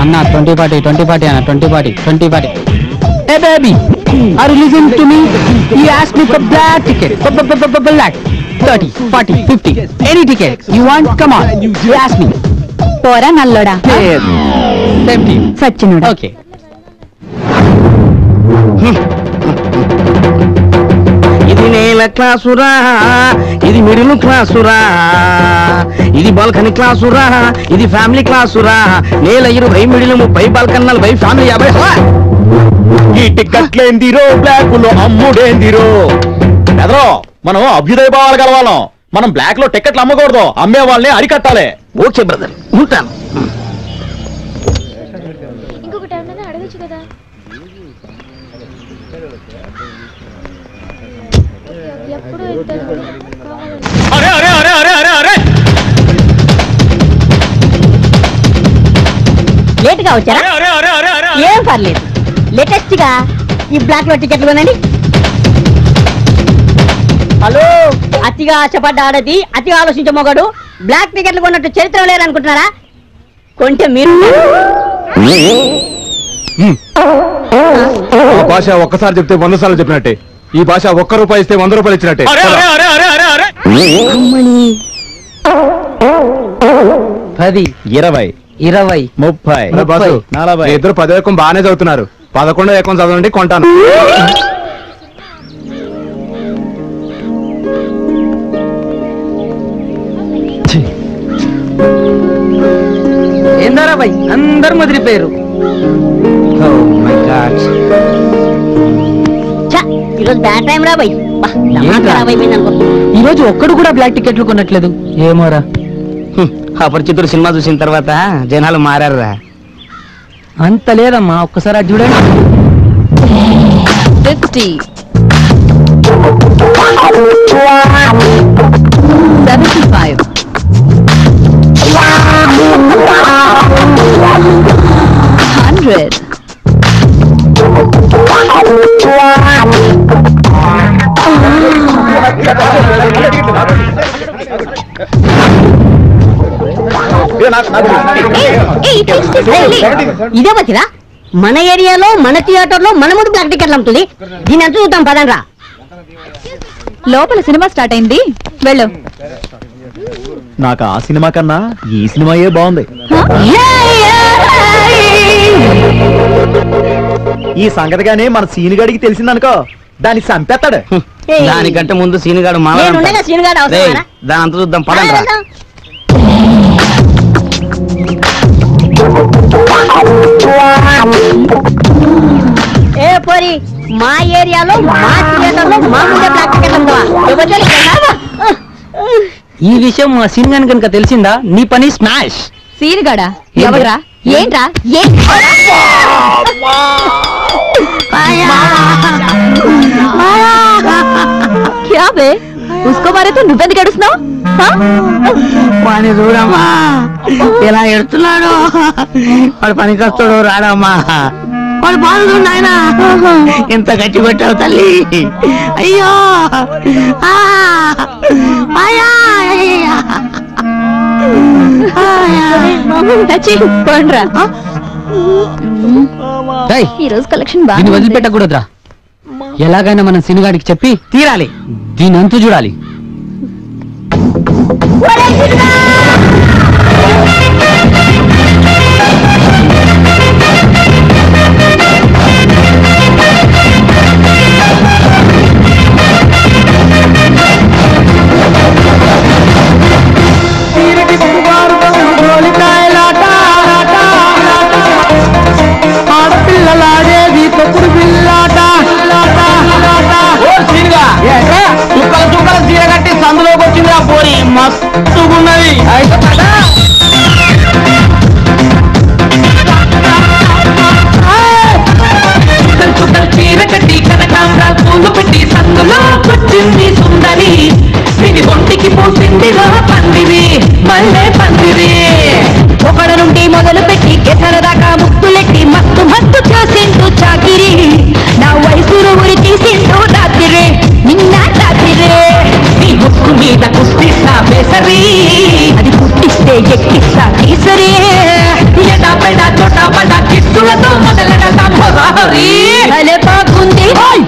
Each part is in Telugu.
అన్న 20-40 అన్న 20-40. Hey baby, are you listening to me? You asked me for black ticket. Black 30, 40, 50. Any ticket you want? Come on. You ask me. పోరా నల్లోడా. Same team. సచ్చినోడా. Okay. ఇది నేల క్లాసురా, ఇది మిడిల్ క్లాసురా, ఇది బాల్కనీ క్లాసురా, ఇది ఫ్యామిలీ క్లాసురా. నేల 20, మిడిల్ 30, బాల్కన్ 40, ఫ్యామిలీ 50. ఈ టిక్కెట్లేందిరో, బ్లాక్ లో అమ్ముడేందిరో. ఎదరో మనం అభ్యుదయ భావాలు కలవాలం. మనం బ్లాక్ లో టికెట్లు అమ్మకూడదు, అమ్మే వాళ్ళని అరికట్టాలి. ఓకే బ్రదర్, ఉంటాను. అడగచ్చు కదా. అరే అరే అరే అరే అరే అరే లేట్ గా వచ్చారా? ఏం పర్లేదు, లేటెస్ట్ గా ఈ బ్లాక్ లో టికెట్లు కొనండి. హలో, అతిగా ఆశపడ్డ ఆడది, అతిగా ఆలోచించే మొగడు బ్లాక్ టికెట్లు కొన్నట్టు చరిత్ర లేరనుకుంటున్నారా? కొంటే మీరు భాష ఒక్కసారి చెప్తే 100 సార్లు చెప్పినట్టే. ఈ భాష ₹1 ఇస్తే 100 రూపాయలు ఇచ్చినట్టే. 10, 20, 20, 30, 40. ఇద్దరు 10 ఏకం బాగానే చదువుతున్నారు. 11 ఏకం చదవండి, కొంటాను. ఏందారా భయ్, అందరు ముదిరిపోయారు. Oh my God. ఈరోజు బ్యాడ్ టైం రా బై. ఈరోజు ఒక్కడు కూడా బ్లాక్ టికెట్లు కొనట్లేదు. ఏమోరా, అపరిచితుడు సినిమా చూసిన తర్వాత జనాలు మారారురా. అంత లేదమ్మా, ఒక్కసారి అది చూడండి. 50, 75, 100. ఇదే వచ్చిరా మన ఏరియాలో, మన థియేటర్ లో మన ముందు బ్లాక్ టికెట్లు అమ్ముతుంది. దీని ఎంత చూద్దాం పదండ్రా. లోపల సినిమా స్టార్ట్ అయింది, వెళ్ళు. నాకు ఆ సినిమా కన్నా ఈ సినిమాయే బాగుంది. ఈ సంగతిగానే మన సీనుగాడికి తెలిసిందనుకో, దాన్ని చంపేస్తాడు. దానికంటే ముందు సీనుగాడు దాని అంత చూద్దాం పదండ్రా. ఏ పోరి, మా ఏరియాలో, మా థియేటర్ లో మా ముందే బ్లాక్ టికెట్లు అమ్ముతావా? ఈ విషయం మా సీన్ కనుక తెలిసిందా నీ పని స్మాష్. సీనుగాడా? ఎవరా? ఏంట్రా? क्या बे, उसको मारे तो నువ్వెందుకు ఏడుస్తున్నావు? వాడిని చూడమ్మా ఎలా ఎడుతున్నాడు. వాడు పని కస్తాడు రాడమ్మా. వాడు బాగుండు ఆయన. ఎంత గట్టి పెట్టావు తల్లి. అయ్యో ఈ రోజు కలెక్షన్ బాగా వదిలిపెట్టకూడదురా. ఎలాగైనా మనం సినిగాడికి చెప్పి తీరాలి. దీని అంతు చూడాలి. చుక్కల చీర కట్టి సందులోకి వచ్చింది ఆ పోరి, మస్తున్నది.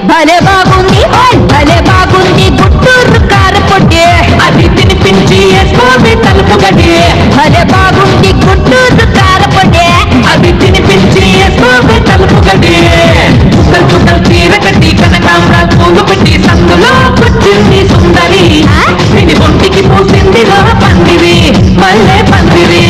భలే బాగుంది భలే బాగుంది గుంటూరు కారపొడి అది తినిపించి వేసుకోవే తలుపు గడి భలే బాగుంది గుంటూరు కారపొడి అది తినిపించి వేసుకోవే తలుపు గడి చుక్కలు చుక్కలు చీర కట్టి కనకాంబరాలు పూలు పెట్టి సందులో కూర్చుంది సుందరి దీని ఒంటికి పూసింది పందిరి మల్లె పందిరి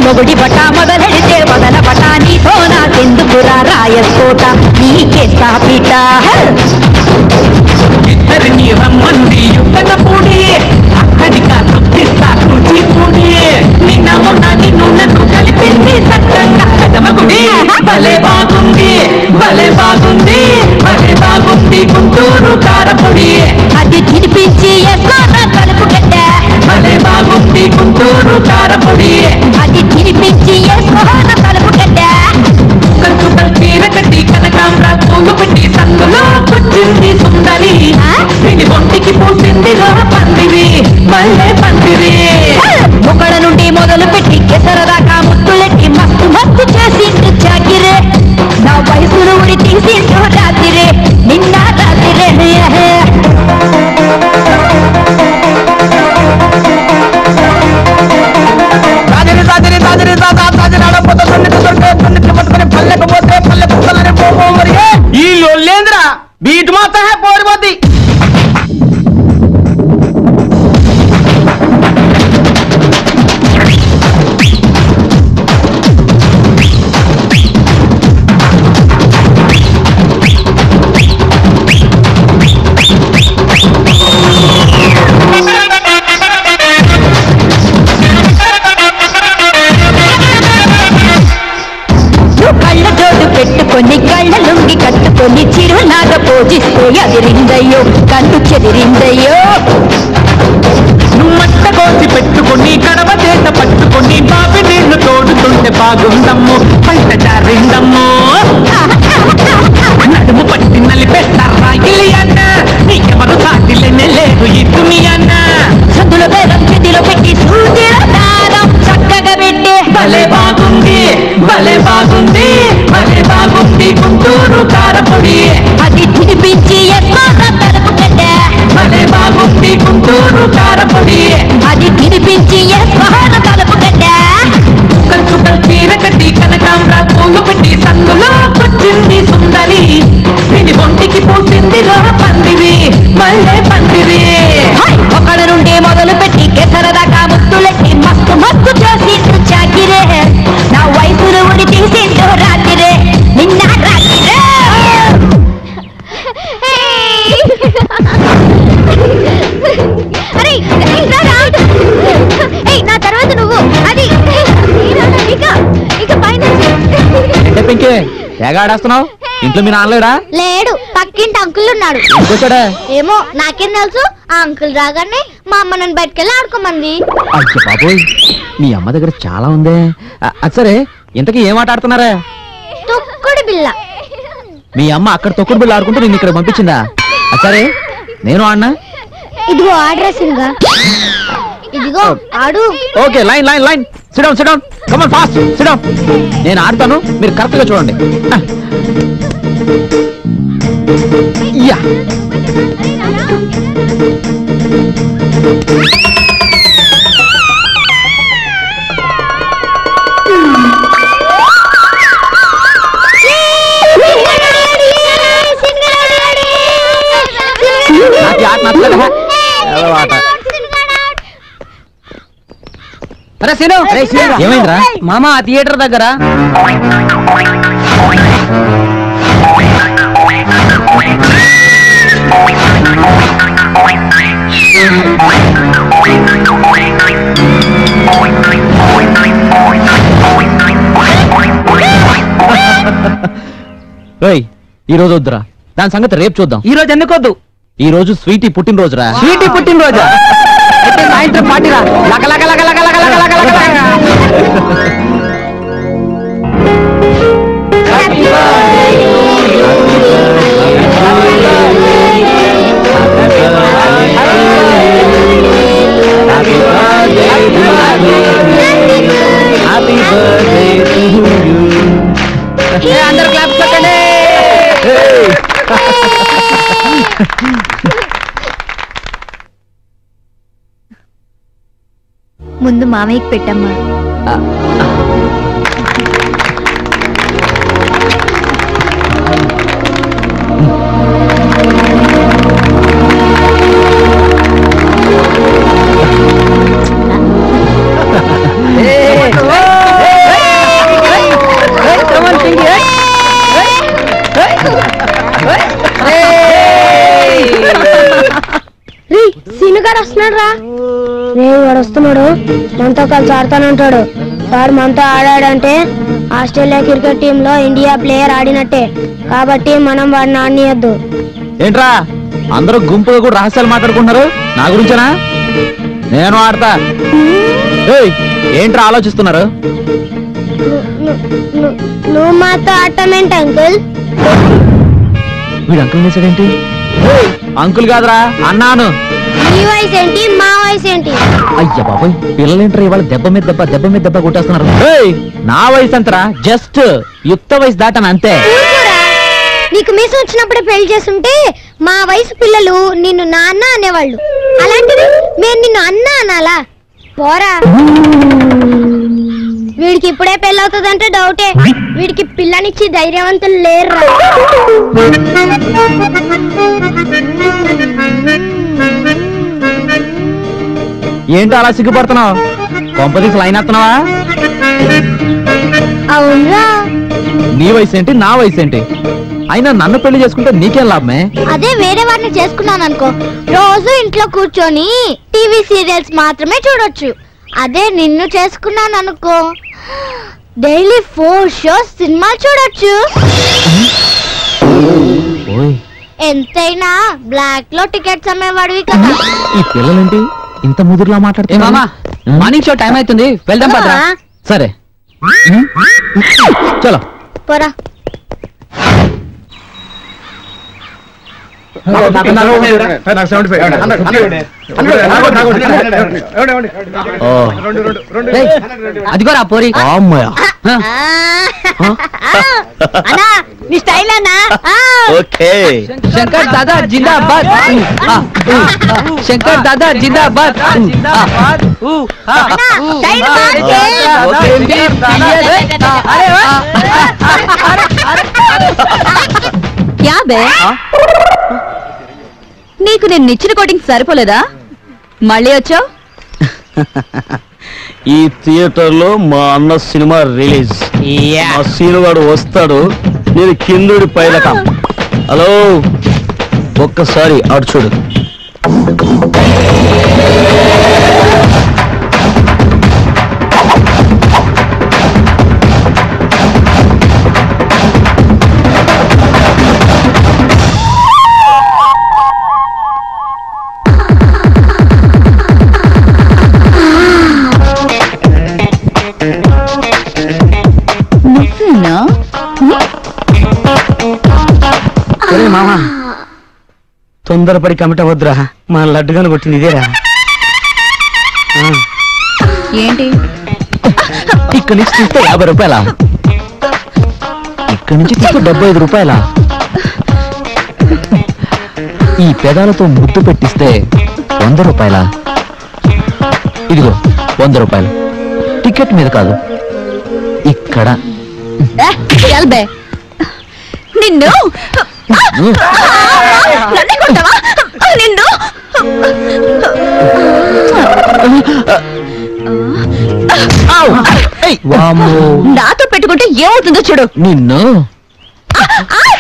మొగుడి బట మొదలెడితే వదల బట నీతో నాకెందుకురా రాయకోట నీకేస్తా పీట ఇద్దరిని రమ్మంది యుద్ధన పూడి అక్కడిగా తొక్కిస్తా కూచిపూడి నిన్న మొన్న నిన్ను నన్ను కలిపింది సత్యంగా కదమగుడి భలే బాగుంది భలే బాగుంది భలే బాగుంది గుంటూరు కారపొడి అది తినిపించి ఎస్కోన తలుపు గడ్డ భలే బాగుంది గుంటూరు కారపొడి అది తినిపించి ఎస్కోన తలుపు గడ్డ చుక్కలు చీర కట్టి కనకాంబరాలు పూలు పెట్టి సందులో కూర్చుంది సుందరి దీని ఒంటికి పూసింది పందిరి మల్లె పందిరి ముక్కల నుండి మొదలు పెట్టి కెసరదాకా ముత్తులెట్టి మస్తు మస్తు చేసిండు చాకిరే నా వయసును ఉడి తీసిండు రాత్రిరే నిన్న రాత్రిరే ఈ లొల్లేంద్ర బీట్ మాత్రం పోరిపోద్ది పెట్టుకొని కళ్ళ లుంగి కట్టుకొని చిరునాగా పూజిస్తే అదిరిందయ్యో కన్ను చెదిరిందయ్యో నుమ్మట్ట కోసి పెట్టుకొని కడవ చేత పట్టుకొని బాబి నీళ్లు తోడుతుంటే బాగుందమ్ము బయట జారిందమ్ము నడుము పట్టి నలిపేస్తారా ఇల్లి అన్న నీకెవరు సాటిలేనే లేదు ఈ దునియన్న సందులో బేరం చేతిలో పెట్టి సూదిలో దారం చక్కగా పెట్టి భలే బాగుంది భలే బాగుంది భలే బాగుంది గుంటూరు కారపొడి అది తినిపించి ఎస్కోన తలుపు గడ్డ భలే బాగుంది గుంటూరు కారపొడి అది తినిపించి ఎస్కోన తలుపు గడ్డ చుక్కలు చీర కట్టి కనకాంబరాలు పూలు పెట్టి సందులో కూర్చుంది సుందరి దీని ఒంటికి పూసింది పందిరి మల్లె పందిరి ఒకళ్ళ నుండి మొదలు పెట్టి కెసరదాకా ముత్తులెట్టి మస్తు మస్తు చేసిండు చాకిరే నా వయసును ఉడి తీసిండు రాత్రిరే నిన్న రాత్రిరే నా తర్వాత నువ్వు అది ఇక పైన పింకే తెగ ఆడేస్తున్నావు ఇంట్లో మీ నాన్నలేడా లేడు పక్కింటి అంకుల్ ఉన్నాడు ఇంకొచ్చాడా ఏమో నాకేం తెలుసు ఆ అంకుల్ రాగానే మా అమ్మ నన్ను బయటకెళ్ళి ఆడుకోమంది అయ్యో బాబోయ్ మీ అమ్మ దగ్గర చాలా ఉందే అది సరే ఇంతకీ ఏం ఆట ఆడుతున్నారా తొక్కుడు బిల్ల మీ అమ్మ అక్కడ తొక్కుడు బిళ్ళ ఆడుకుంటూ నేను ఇక్కడ పంపించిందా అది సరే నేను ఆడినా ఇదిగో ఆడ్రేసిందిగా ఇదిగో ఆడు okay line line line SIT down come on fast SIT down నేను ఆడతాను మీరు కరెక్ట్ గా చూడండి యా నాకు ఆట నచ్చలేదు ఆట అరే సీను ఏమైందిరా మామ ఆ థియేటర్ దగ్గర ఈ రోజు వద్దురా, దాని సంగతి రేపు చూద్దాం. ఈ రోజు ఎందుకొద్దు? ఈ రోజు స్వీటీ పుట్టినరోజురా. స్వీటీ పుట్టినరోజా? అయితే సాయంత్రం పార్టీరా. లక లక లక లక లక లక లక లక లక. అందరూ క్లాప్స్ కొట్టండి. ముందు మామయ్యకి పెట్టమ్మా. సీనుగాడు వస్తున్నాడు రా. వాడు వస్తున్నాడు, మనతో కలిసి ఆడతానంటాడు. వాడు మనతో ఆడాడంటే ఆస్ట్రేలియా క్రికెట్ టీమ్ లో ఇండియా ప్లేయర్ ఆడినట్టే. కాబట్టి మనం వాడిని ఆడనీయద్దు. ఏంట్రా అందరూ గుంపుగా కూడా రహస్యాలు మాట్లాడుకుంటున్నారు నా గురించేనా? నేను ఆడతా. ఏంట్రా ఆలోచిస్తున్నారు? నువ్వు మాతో ఆడటమేంటి అంకుల్? వీడు అంకుల్ వేసాడేంటి? అంకుల్ కాదురా అన్నాను. నీ వయసు ఏంటి, మా వయసు ఏంటి? అయ్యా బాబాయ్, పిల్లలేంట్రా ఇవాళ దెబ్బ మీద దెబ్బ దెబ్బ మీద దెబ్బ కొట్టేస్తున్నారు. నా వయసు అంతరా, జస్ట్ యుక్త వయసు దాటాను అంతే. నీకు మీసం వచ్చినప్పుడే పెళ్లి చేస్తుంటే మా వయసు పిల్లలు నిన్ను నాన్న అనేవాళ్ళు. అలాంటిది మేము నిన్ను అన్న అనాలా? పోరా. వీడికి ఇప్పుడే పెళ్లి అవుతుందంటే డౌటే. వీడికి పిల్లనిచ్చి ధైర్యవంతులు లేరురా. ఏంటో అలా సిగ్గుపడుతున్నావు? కొంపదీసి లైన్ ఎత్తున్నావా? అవునరా. నీ వయసు ఏంటి, నా వయసు ఏంటి? అయినా నన్ను పెళ్లి చేసుకుంటే నీకేం లాభమే? అదే వేరే వారిని చేసుకున్నాను అనుకో, రోజు ఇంట్లో కూర్చొని టీవీ సీరియల్స్ మాత్రమే చూడొచ్చు. అదే నిన్ను చేసుకున్నాను అనుకో, డైలీ 4 షోస్ సినిమాలు చూడొచ్చు. ఎంతైనా బ్లాక్ లో టికెట్స్ అమ్మేవాడివి కదా. ఈ పిల్లలేంటి ఇంత ముదురులా మాట్లాడుతున్నా? మామా మార్నింగ్ షో టైం అవుతుంది, వెళ్దాం పదరా. సరే చలో పోరా. అదిగోరా పోరి. అన్నా నీ స్టైల్ అన్నా. ఓకే. శంకర్ దాదా జిందాబాద్. శంకర్ దాదా జిందాబాద్. క్యా బే, నీకు నేను ఇచ్చిన కోటింగ్ సరిపోలేదా? మళ్ళీ వచ్చావు. ఈ థియేటర్ లో మా అన్న సినిమా రిలీజ్. మా సీనుగాడు వస్తాడు, నేను కిందుడి పైలక. హలో, ఒక్కసారి అటు చూడు. మామా తొందరపడి కమిట వద్దురా, మా లడ్డుగాను కొట్టింది ఇదేరా. ఏంటి ఇక్కడి నుంచి తీస్తే 50 రూపాయల, ఇక్కడి నుంచి తీస్తే 75 రూపాయల. ఈ పెదాలతో ముద్దు పెట్టిస్తే 100 రూపాయల. ఇదిగో 100 రూపాయలు. టికెట్ మీద కాదు, ఇక్కడ. బే, నిన్ను నన్నే కొట్టావా? నిన్ను నాతో పెట్టుకుంటే ఏమవుతుందో చూడు. నిన్ను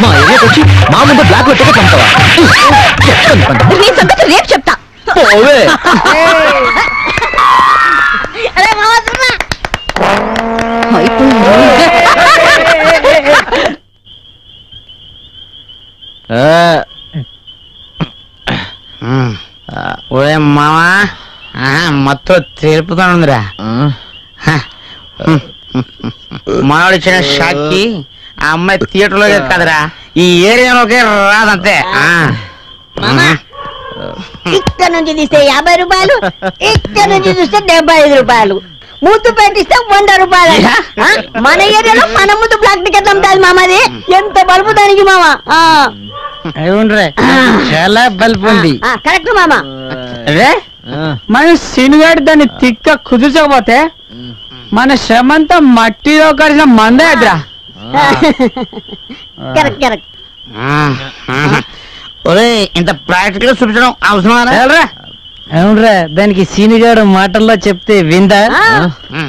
మా ఏరియాకి వచ్చి మా ముందు బ్లాక్ లో టికెట్ అమ్ముతావా? నీ సంగతి రేపు చెప్తా. పోవే. ఒరే మావా మొత్తం తెలుపుతానుందిరా. మనోడు ఇచ్చిన షాక్కి ఆ అమ్మాయి థియేటర్లోకే కదరా ఈ ఏరియాలోకే రాదంతే. ఇక్కడ నుంచి తీస్తే 50 రూపాయలు, ఇక్కడ నుంచి చూస్తే 75 రూపాయలు, ముద్దు పెట్టిస్తే 100 రూపాయలు. మన ఏరియాలో మన ముందు బ్లాక్ టికెట్ అమ్ముతాది మామది. ఎంత బల్బు దానికి మామ. చాలా బల్బు ఉంది. కరెక్ట్ మామ. మన సినిగాడు దాన్ని తిక్క కుదుర్చకపోతే మన శ్రమంతా మట్టిలో కలిసిన మందే ఎదురా. Correct correct. ఒరే ఇంత ప్రాక్టికల్ గా చూపించడం అవసరమా? అవునరా, దానికి సీనిగాడు మాటల్లో చెప్తే విందా,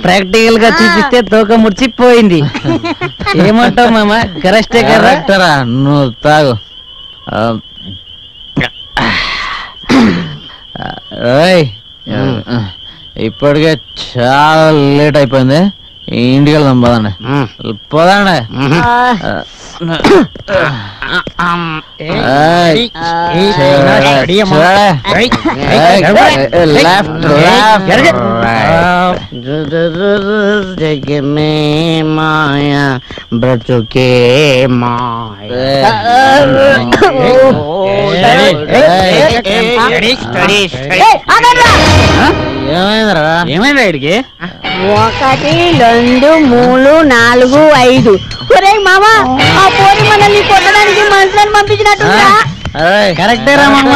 ప్రాక్టికల్ గా చూపిస్తే తోక ముడిచిపోయింది. ఏమంటావు మామ? కరెక్టే కదా? నువ్వు తాగు. ఇప్పటికే చాలా లేట్ అయిపోయింది, ఇంటికి వెళ్దాం పదండి. పోదండి. మాయా బ్రతుకే మాయా. ఏమైందా ఇడికి? 1 2 3 4 5. ఒరే మామ, ఆ పోరి మనల్ని కొట్టడానికి మనుషులను పంపించినట్టుందా? కరెక్టేరా మామ.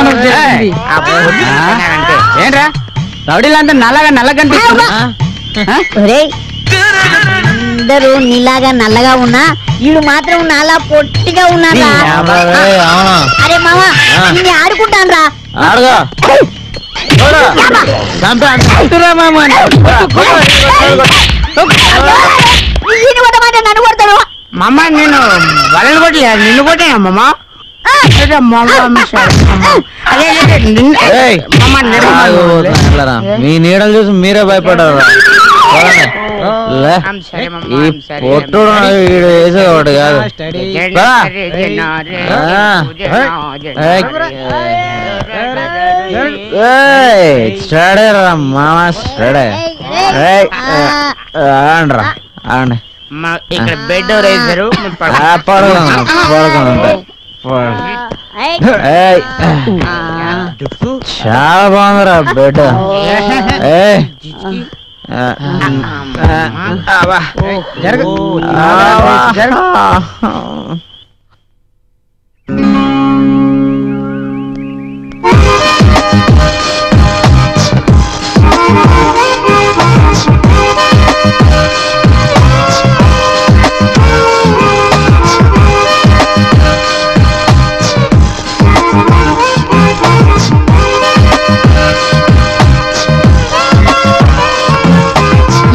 ఏంట్రా రౌడీలంతా నల్లగా కనిపిస్తున్నా? అందరూ నీలాగా నల్లగా ఉన్నా వీడు మాత్రం నాలా పొట్టిగా ఉన్నారా? అరే మామ, నిన్ను ఆడుకుంటాను రా. నన్ను కొడతాడు. మమ్మ నేను వాళ్ళని కొట్టలే, నిన్ను కొట్టానమ్మమ్మ. మీ నీడలు చూసి మీరే భయపడ్డారు. ఈ పొట్టుడు వేసేవాడు కాదు. స్టడే రా మామ, స్టడే. ఆండ్రా ఆండి. ఇక్కడ బెడ్ వేసారు. చాలా బాగుందిరా బెడ్.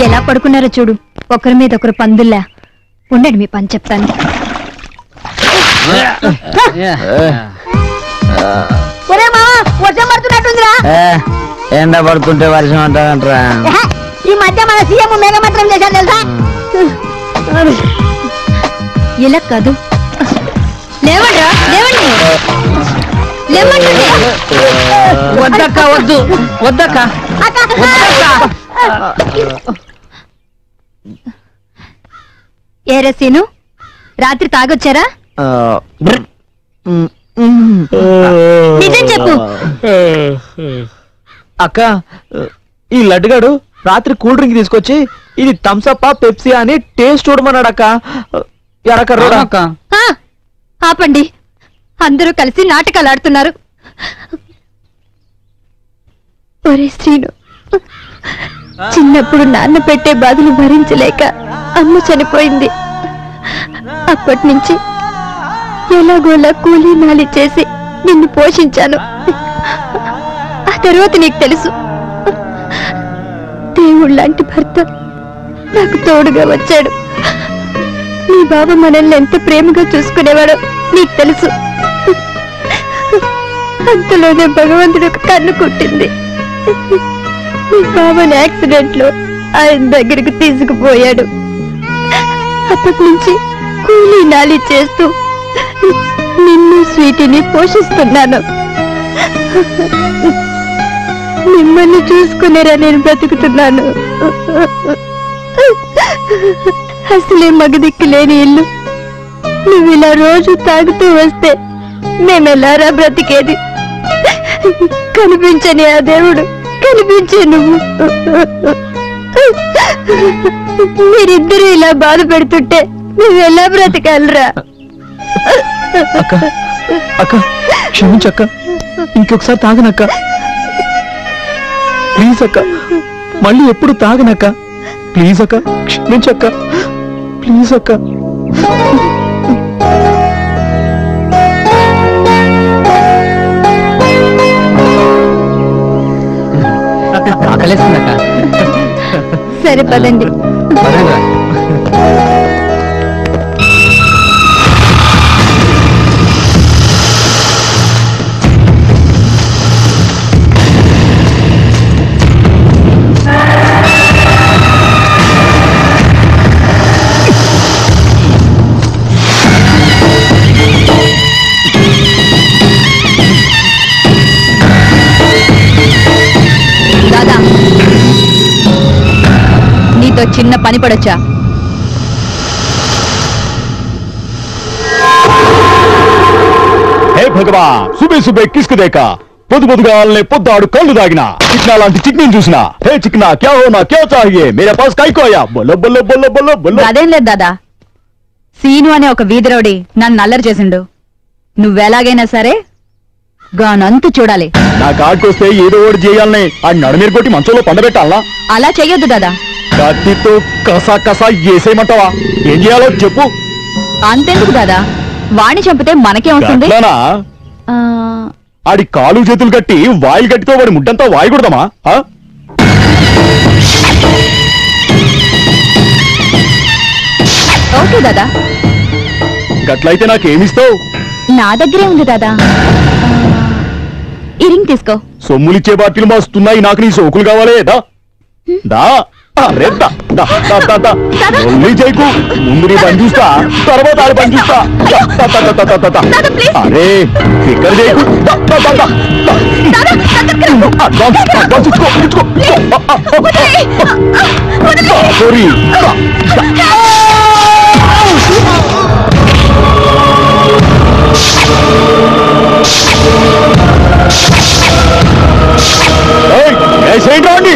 ఎలా పడుకున్నారో చూడు, ఒకరి మీద ఒకరు పందుల్లా. ఉండండి, మీ పని చెప్తాను. వర్షం పడుతున్నట్టుందిరా. ఎండ పడుతుంటే వర్షం అంటారంటరా. ఈ మధ్య మన సీఎం మేఘమాత్రం చేశారు తెలుసా? ఇలా కాదు, లేవండ్రా, లేవండి, లేవండి. వద్దక్క, వద్దు, వద్దక్క. ఏరే సీను, రాత్రి తాగొచ్చారా? నిజం చెప్పు. అక్క, ఈ లడ్డుగాడు రాత్రి కూల్ డ్రింక్ తీసుకొచ్చి ఇది థమ్సప్ పెప్సీ అని టేస్ట్ చూడమన్నాడు అక్క. ఆపండి, అందరూ కలిసి నాటకాలు ఆడుతున్నారు. ఒరే శ్రీను, చిన్నప్పుడు నాన్న పెట్టే బాధలు భరించలేక అమ్మ చనిపోయింది. అప్పటి నుంచి ఎలాగోలా కూలీ నాలి చేసి నిన్ను పోషించాను. ఆ తర్వాత నీకు తెలుసు, దేవుళ్ళంటి భర్త నాకు తోడుగా వచ్చాడు. నీ బావ మనల్ని ఎంత ప్రేమగా చూసుకునేవాడో నీకు తెలుసు. అంతలోనే భగవంతుడు ఒక కన్ను కుట్టింది. నీ బావని యాక్సిడెంట్ లో ఆయన దగ్గరికి తీసుకుపోయాడు. అప్పటి నుంచి కూలీ నాలి చేస్తూ నిన్ను స్వీటీని పోషిస్తున్నాను. మిమ్మల్ని చూసుకునేరా నేను బ్రతుకుతున్నాను. అసలే మగదిక్కు లేని ఇల్లు. నువ్వు ఇలా రోజు తాగుతూ వస్తే మేమెలారా బ్రతికేది? కనిపించని ఆ దేవుడు కనిపించే నువ్వు. మీరిద్దరూ ఇలా బాధ పెడుతుంటే నువ్వెలా బ్రతకాలరా? అక్క అక్క క్షమించక్క, ఇంకొకసారి తాగనక్క ప్లీజ్ అక్క. మళ్ళీ ఎప్పుడు తాగనక్క ప్లీజ్ అక్క, క్షమించక్క ప్లీజ్ అక్క. ఆకలేస్తుందక్క. సరే పదండి. దాదా, నీతో చిన్న పని పడొచ్చా? हे भगवान सुबह सुबह किसको देखा పొద్దు పొద్దుగాలనే పొద్దాడు కళ్ళు దాగినా చిక్నా లాంటి చిక్ని చూసినా హే చిక్నా క్యా హోనా క్యా చాహియే మేరే పాస్ కై కోయా బొల్ల బొల్ల బొల్ల బొల్ల బొల్ల. అదేం లేదు దాదా, సీను అనే ఒక వీధిరౌడి నన్ను అల్లరి చేసిండు. నువ్వెలాగైనా సరే గానంతు చూడాలి. నా కాడికొస్తే ఏదో ఒకటి చేయాలనే ఆ నడుమీరు కొట్టి మంచంలో పండబెట్టాలనా? అలా చెయ్యొద్దు దాదా. కత్తితో కసా కసా వేసేయమంటావా? ఏం చేయాలో చెప్పు. అంతెందుకు దాదా, వాణ్ణి చంపితే మనకే వస్తుంది. గట్లనా? ఆడి కాలు చేతులు కట్టి వాయిల్ గట్టితో వాడి ముడ్డంతా వాయకూడదమా? ఓకే దాదా. గట్లయితే నాకేమిస్తావు? నా దగ్గరే ఉంది దాదా, ఈ రింగ్ తీసుకో. సొమ్ములిచ్చే బాటిలు మస్తున్నాయి, నాకు నీ సోకులు కావాలే. దా దా అరే దా దా దా దా దా ఒళ్ళి చేయకు. ముందు నీ పని చూస్తా, తర్వాత ఆడి పని చూస్తా. అరే ఫిక్కర్ చేయకు. అడ్వాన్స్ ఇచ్చుకో ఇచ్చుకో. సారీ. రాండి.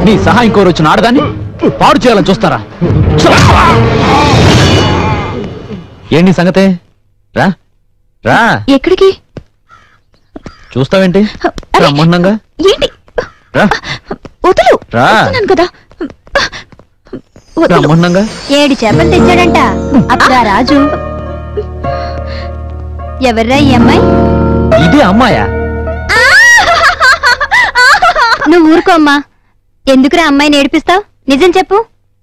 నీ సహాయం కోరి వచ్చిన ఆడదాన్ని పాడు చేయాలని చూస్తారా? ఏంటి సంగతే? రా రా. ఎక్కడికి? చూస్తావేంటి? రమ్మండంగా. ఏంటి? రా వదులు. రా కదా. రమ్మండంగా. 7 చేపలు తెచ్చాడంట అప్పుడా రాజు. ఎవర్రా ఈ అమ్మాయి? ఇదే అమ్మాయా? నువ్వు ఊరుకోమ్మా. ఎందుకురా అమ్మాయిని ఏడిపిస్తావు? నిజం చెప్పు,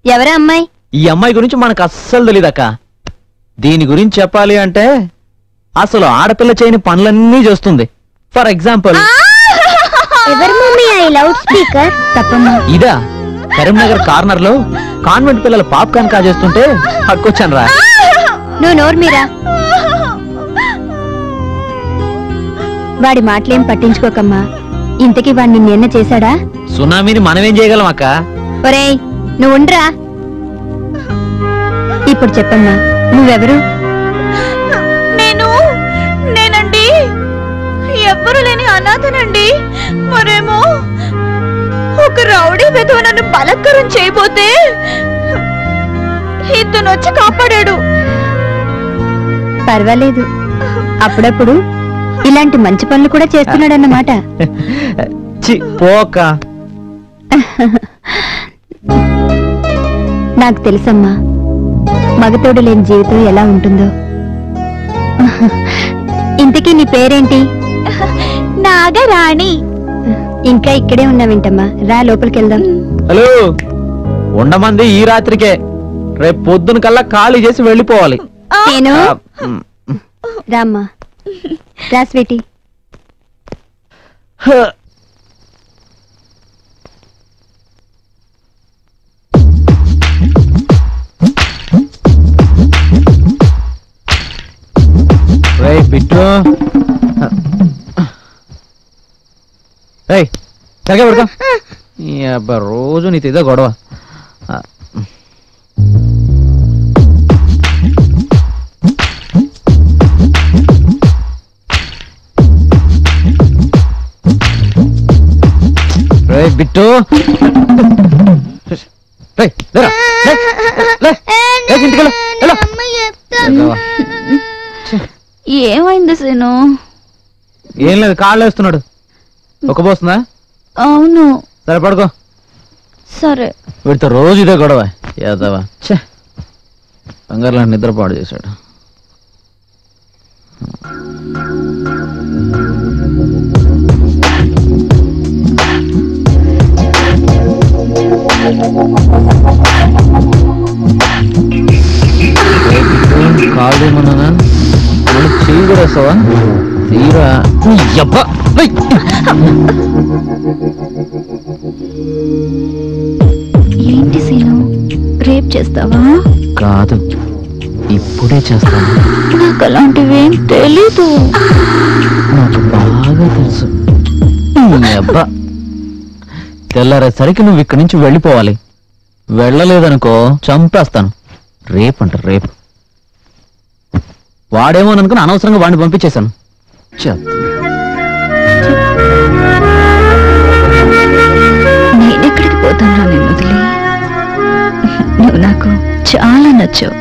ఎవరా అమ్మాయి? ఈ అమ్మాయి గురించి మనకు అస్సలు తెలీదక్క. దీని గురించి చెప్పాలి అంటే అసలు ఆడపిల్ల చేయని పనులన్నీ చేస్తుంది. ఫర్ ఎగ్జాంపుల్, ఎవరు మమ్మీ ఐ లౌడ్ స్పీకర్? తప్పమ్మా. ఇదా కరీంనగర్ కార్నర్ లో కాన్వెంట్ పిల్లల పాప్కార్న్ కాజేస్తుంటే హక్కొచ్చాను రా. నువ్వు నోరు మీరా. వాడి మాటలేం పట్టించుకోకమ్మా. ఇంతకీ వాడు నిన్న చేశాడా? సునామీని మనమేం చేయగలం అక్క? ఒరేయ్ నువ్వు ఉండరా. ఇప్పుడు చెప్పమ్మా, నువ్వెవరు? నేనండి ఎవ్వరు లేని అనాథనండి. మరేమో ఒక రౌడీ వెధవ నన్ను బలత్కారం చేయబోతే ఇతను వచ్చి కాపాడాడు. పర్వాలేదు, అప్పుడప్పుడు ఇలాంటి మంచి పనులు కూడా చేస్తున్నాడన్నమాట. పోక. నాకు తెలుసమ్మా, మగతోడు లేని జీవితం ఎలా ఉంటుందో. ఇంతకీ నీ పేరేంటి? నాగరాణి. ఇంకా ఇక్కడే ఉన్నావింటమ్మా, రా లోపలికి వెళ్దాం. హలో, ఉండమంది ఈ రాత్రికే. రేపు పొద్దున కల్లా ఖాళీ చేసి వెళ్ళిపోవాలి. నేను రామ్మా. రా స్వీటీ. బిట్టు సరిగా పడుకో. రోజు నీతో ఇదే గొడవ. బిట్టు ఏమైంది సీను? ఏం లేదు, కాళ్ళు వేస్తున్నాడు. ఒక్కపోస్తుందా? అవును. సరే పడుకో. సరే. వీడితో రోజు ఇదే గొడవ. యాదవా బంగారు లాంటి నిద్ర పాడు చేశాడు. కాదు ఏమన్నా చెయ్యి కూడా వేస్తావా? తీరా ఏంటి సీను, రేప్ చేస్తావా? కాదు, ఇప్పుడే చేస్తాను. నాకు అలాంటివేం తెలీదు. నాకు బాగా తెలుసు. అబ్బా, తెల్లారేసరికి నువ్వు ఇక్కడి నుంచి వెళ్ళిపోవాలి. వెళ్ళలేదనుకో చంపేస్తాను. రేపు అంట రేపు. వాడేమో అనుకుని అనవసరంగా వాడిని పంపించేశాను. నేనెక్కడికి పోతాను నిన్ను వదిలి? నువ్వు నాకు చాలా నచ్చావు.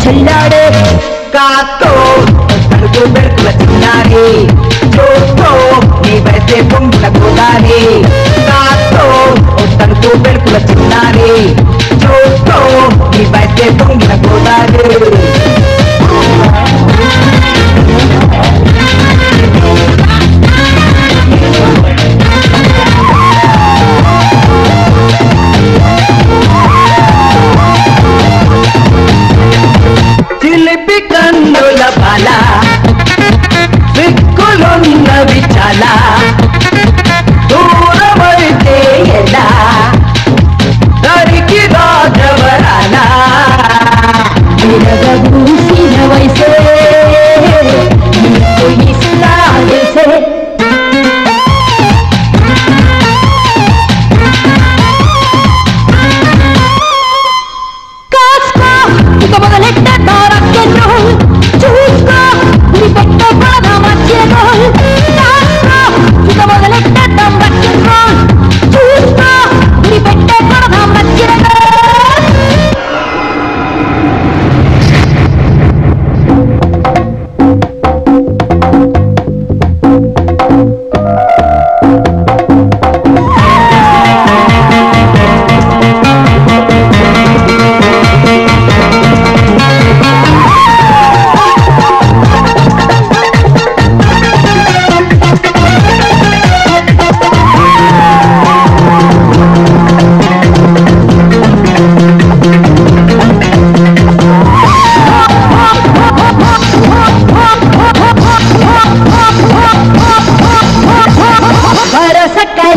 చెల్లాడే కాతో తలుపు మెరుపుల చిన్నారి చూస్తూ నీ వయసే పొంగిన గోదారి కాతో తలుపు మెరుపుల చిన్నారి చూస్తూ నీ వయసే పొంగిన గోదారి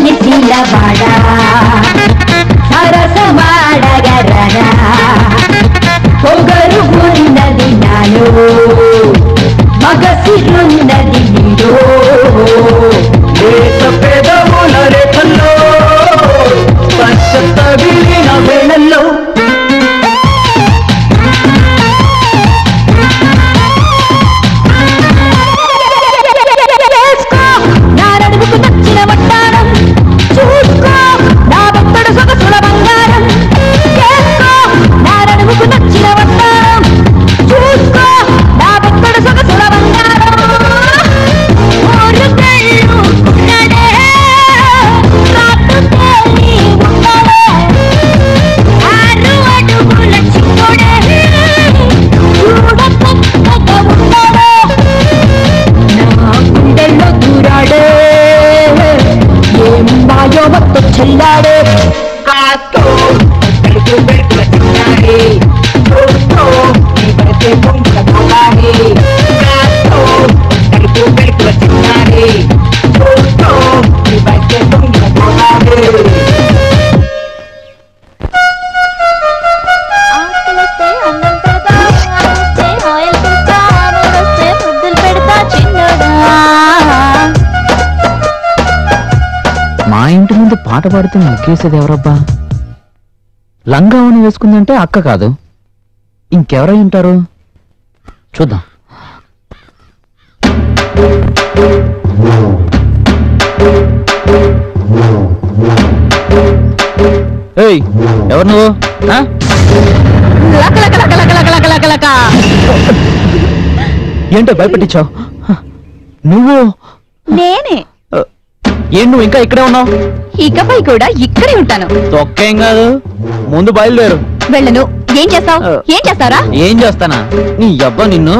పిలిచినవాడ సరసమాడగరరా పొగరు ఉన్నది నాలో మగసిరున్నది నీలో లేత పెదవుల రేఖల్లో స్పర్శ తగిలిన వేళల్లో నా నడుముకు నచ్చిన వడ్డాణం చూసుకో నా భక్తుడు సొగసుల బంగారం చేసుకో నా నడుముకు నచ్చిన వడ్డాణం చూసుకో నా భక్తుడు సొగసుల బంగారం ఊరు కళ్ళు ఉన్నడే కాటు తేలి ఉన్నడే 6 అడుగుల చిక్కుడే చూడచక్కగా ఉన్నడే నా గుండెల్లో దూరాడే ఏం బాయో మొత్తం చెల్లాడే కాస్తో పెడుతూ పెడుతూ చిన్నాడే చూస్తూ నీ పడితే పొంగుల పోలాడే కాస్తో పెడుతూ పెడుతూ చిన్నాడే చూస్తూ నీ పడితే పొంగుల పోలాడే ఆకులొస్తే అన్నం పెడతా ఆకులొస్తే ఆయిల్ పెడతా ఆకులొస్తే ముద్దులు పెడతా చిన్నోడా మా ఇంటి ముందు పాట పాడుతూ ముగ్గేసేది ఎవరబ్బా? లంగావని వేసుకుందంటే అక్క కాదు, ఇంకెవరై ఉంటారు? చూద్దాం. ఏయ్, ఎవరు నువ్వు? ఆ? ఏంటో భయపెట్టించావు? నువ్వు నేనే ఏం నువ్వు ఇంకా ఇక్కడే ఉన్నావు? ఇకపై కూడా ఇక్కడే ఉంటాను. తొక్కేం కాదు, ముందు బయలుదేరు. వెళ్ళను. ఏం చేస్తావు? ఏం చేస్తారా? ఏం చేస్తానా? నీ అబ్బా నిన్ను.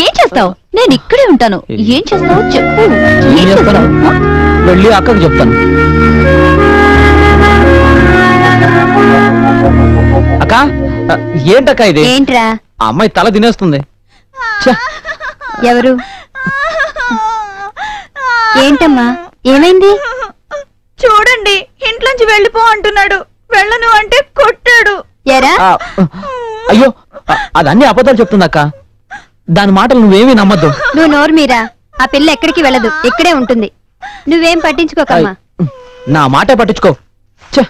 ఏం చేస్తావు? నేను ఇక్కడే ఉంటాను. ఏం చేస్తావు చెప్పు. ఏం చేస్తాను? వెళ్ళి అక్కకు చెప్తాను. అక్క, ఏంటక్క ఇది? ఏంట్రా? ఆ అమ్మాయి తల తినేస్తుంది. ఛ! ఎవరు? ఏంటమ్మా, ఏమైంది? చూడండి, ఇంట్లోంచి వెళ్ళిపో అంటున్నాడు. వెళ్ళను అంటే కొట్టాడు. ఎరా? అయ్యో, అదన్నీ అబద్ధాలు చెప్తుందక్క. దాని మాటలు నువ్వేమీ నమ్మద్దు. నువ్వు నోరు మీరా. ఆ పిల్ల ఎక్కడికి వెళ్ళదు, ఇక్కడే ఉంటుంది. నువ్వేం పట్టించుకోకమ్మా. నా మాటే పట్టించుకో. ఛ!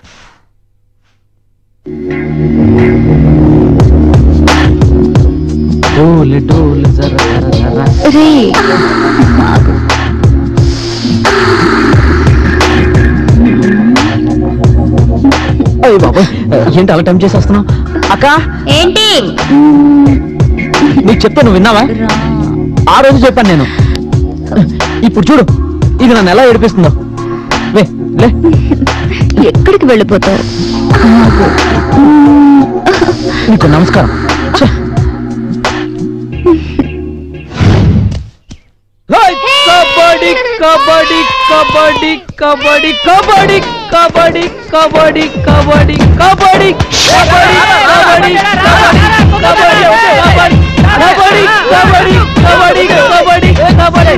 డోలు డోలు జర జర జర. రే అయ్య బాబోయ్, ఏంటి అలా టైం చేసి వస్తున్నావు? అక్క, ఏంటి? నీకు చెప్తే నువ్వు విన్నావా? ఆ రోజు చెప్పాను నేను. ఇప్పుడు చూడు, ఇది నన్ను ఎలా ఏడిపిస్తుందో. లే లే. ఎక్కడికి వెళ్ళిపోతారు? నీకు నమస్కారం. ఛ! Kabaddi kabaddi kabaddi kabaddi kabaddi kabaddi kabaddi kabaddi kabaddi kabaddi kabaddi kabaddi kabaddi kabaddi kabaddi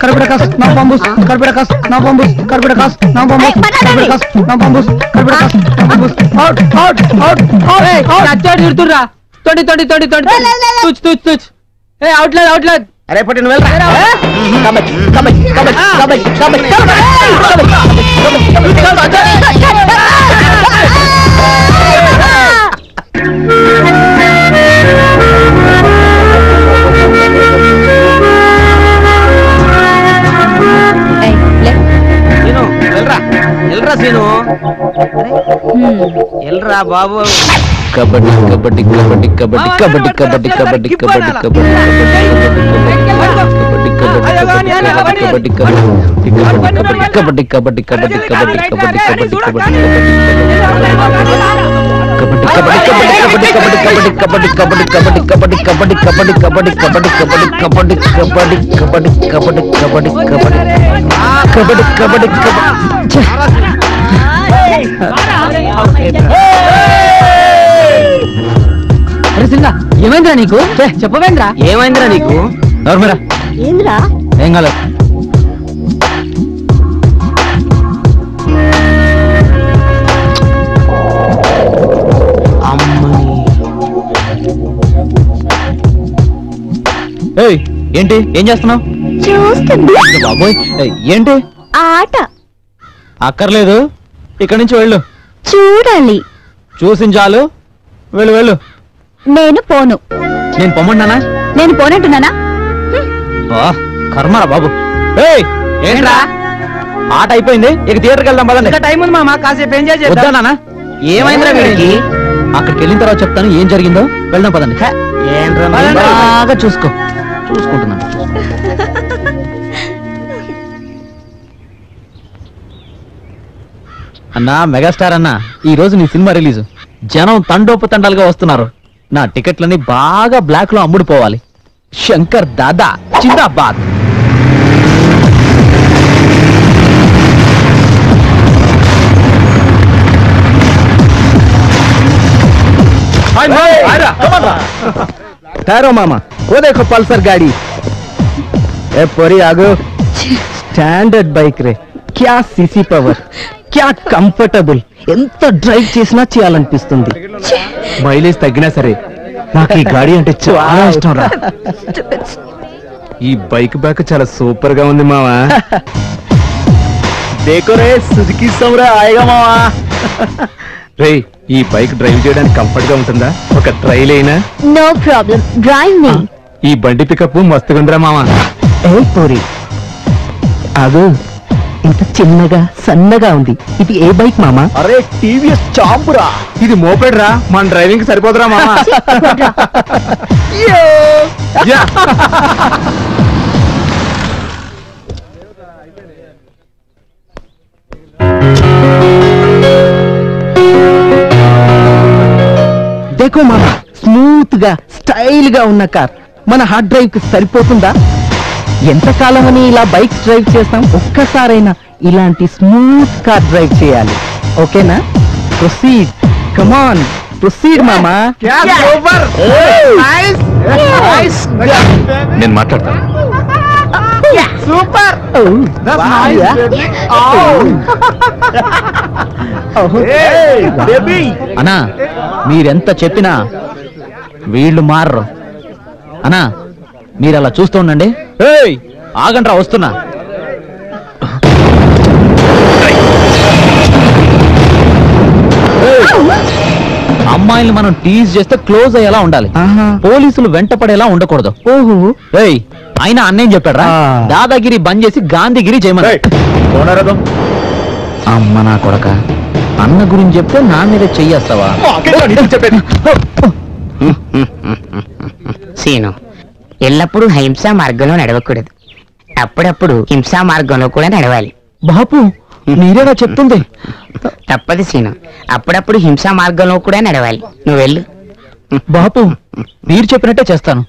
Carpetacas, no bambus, carpetacas, no bambus, carpetacas, no bambus, carpetacas, no bambus, carpetacas, no bambus. Out, out, out, out. Hey, catcher irturra. 20, 20, 20, 20. Touch, touch, touch. Hey, outlet, outlet. అరే పట్టి నువ్వు వెళ్ళరా? కబడ్డీ కబడ్డీ కబడ్డీ కబడ్డీ కబడ్డీ ఎల్రా సీను, ఎల్రా బాబు. కబడ్డీ కబడ్డీ కబడ్డీ కబడ్డీ కబడ్డీ కబడ్డీ కబడ్డీ కబడ్డీ కబడ్డీ కబడ్డీ కబడ్డీ కబడ్డీ కబడ్డీ కబడ్డీ ఏమైందిరా నీకు? చెప్పవేంద్రా? ఏమైందిరా నీకు? నోర్మరా ఏంద్రా ఏం కాలేదు. ఏయ్ ఏంటి ఏం చేస్తున్నావు? చూస్తుంది బాబోయ్ ఏంటి ఆట అక్కర్లేదు, ఇక్కడి నుంచి వెళ్ళు. చూడాలి. చూసించాలు, వెళ్ళు వెళ్ళు. నేను పోను. నేను పొమ్మంటానా? నేను పోనంటున్నానా? కర్మరా బాబు. ఏయ్ ఏంట్రా ఆట అయిపోయింది, ఇక థియేటర్కి వెళ్దాం పదండి. ఇంకా టైం ఉంది మామ, కాసేపు ఎంజాయ్ వద్దా చేద్దాం. నాన్న? ఏమైందిరా వీడికి? అక్కడికి వెళ్ళిన తర్వాత చెప్తాను ఏం జరిగిందో. వెళ్దాం పదండి. బాగా చూసుకుంటున్నాను. అన్నా మెగాస్టార్ అన్నా, ఈ రోజు నీ సినిమా రిలీజ్. జనం తండోపతండాలుగా వస్తున్నారు. నా టికెట్లన్నీ బాగా బ్లాక్ లో అమ్ముడుపోవాలి. శంకర్ దాదా జిందాబాద్. ठहरो मामा, वो देखो पल्सर गाड़ी. ए पोरी आगो. स्टैंडर्ड बाइक रे, क्या सीसी पवर, क्या కంఫర్టబుల్. ఎంత డ్రైవ్ చేసినా చేయాలనిపిస్తుంది. మైలేజ్ తగ్గినా సరే నాకు ఈ గాడి అంటే చాలా ఇష్టం రా. ఈ బైక్ బ్యాక్ చాలా సూపర్ గా ఉంది మావా. దేకో రే సుజుకి సౌరా ఆయగా మావా. రే ఈ బైక్ డ్రైవ్ చేయడానికి కంఫర్ట్ గా ఉంటుందా? ఒక ట్రైల్ అయినా? నో ప్రాబ్లం, డ్రైవ్ మీ. ఈ బండి పికప్ మస్తుగా ఉందిరా మావా. ఏ పూరి అదు, ఇంత చిన్నగా సన్నగా ఉంది. ఇది ఏ బైక్ మామా? అరే టీవీఎస్ చాంపురా. ఇది మోపెడ్ రా, మన డ్రైవింగ్ సరిపోదురా మామా. దేకో మామా, స్మూత్ గా స్టైల్ గా ఉన్న కార్ మన హార్డ్ డ్రైవ్ కి సరిపోతుందా? ఎంతకాలం అని ఇలా బైక్ డ్రైవ్ చేస్తాం, ఒక్కసారైనా ఇలాంటి స్మూత్ కార్ డ్రైవ్ చేయాలి. ఓకేనా? ప్రొసీడ్, కమాన్ ప్రొసీడ్ మామా. నేను మాట్లాడతాను. సూపర్. అన్నా మీరెంత చెప్పినా వీళ్ళు మారరు. అన్నా మీరు అలా చూస్తూ ఉండండి. ఏయ్ ఆగండ్రా, వస్తున్నా. అమ్మాయిల్ని మనం టీజ్ చేస్తే క్లోజ్ అయ్యేలా ఉండాలి. పోలీసులు వెంటపడేలా ఉండకూడదు. ఓహో. ఏయ్ అయినా అన్నేం చెప్పాడ్రా? దాదాగిరి బంద్ చేసి గాంధీగిరి చేయమని. అమ్మ నా కొడక, అన్న గురించి చెప్తే నా మీద చెయ్యేస్తావా? సీను, ఎల్లప్పుడూ హింసా మార్గంలో నడవకూడదు, అప్పుడప్పుడు హింసా మార్గంలో కూడా నడవాలి. బాపు మీరేనా చెప్తుంది? తప్పదు సీను, అప్పుడప్పుడు హింసా మార్గంలో కూడా నడవాలి. నువ్వు వెళ్ళు. బాపు మీరు చెప్పినట్టే చేస్తాను.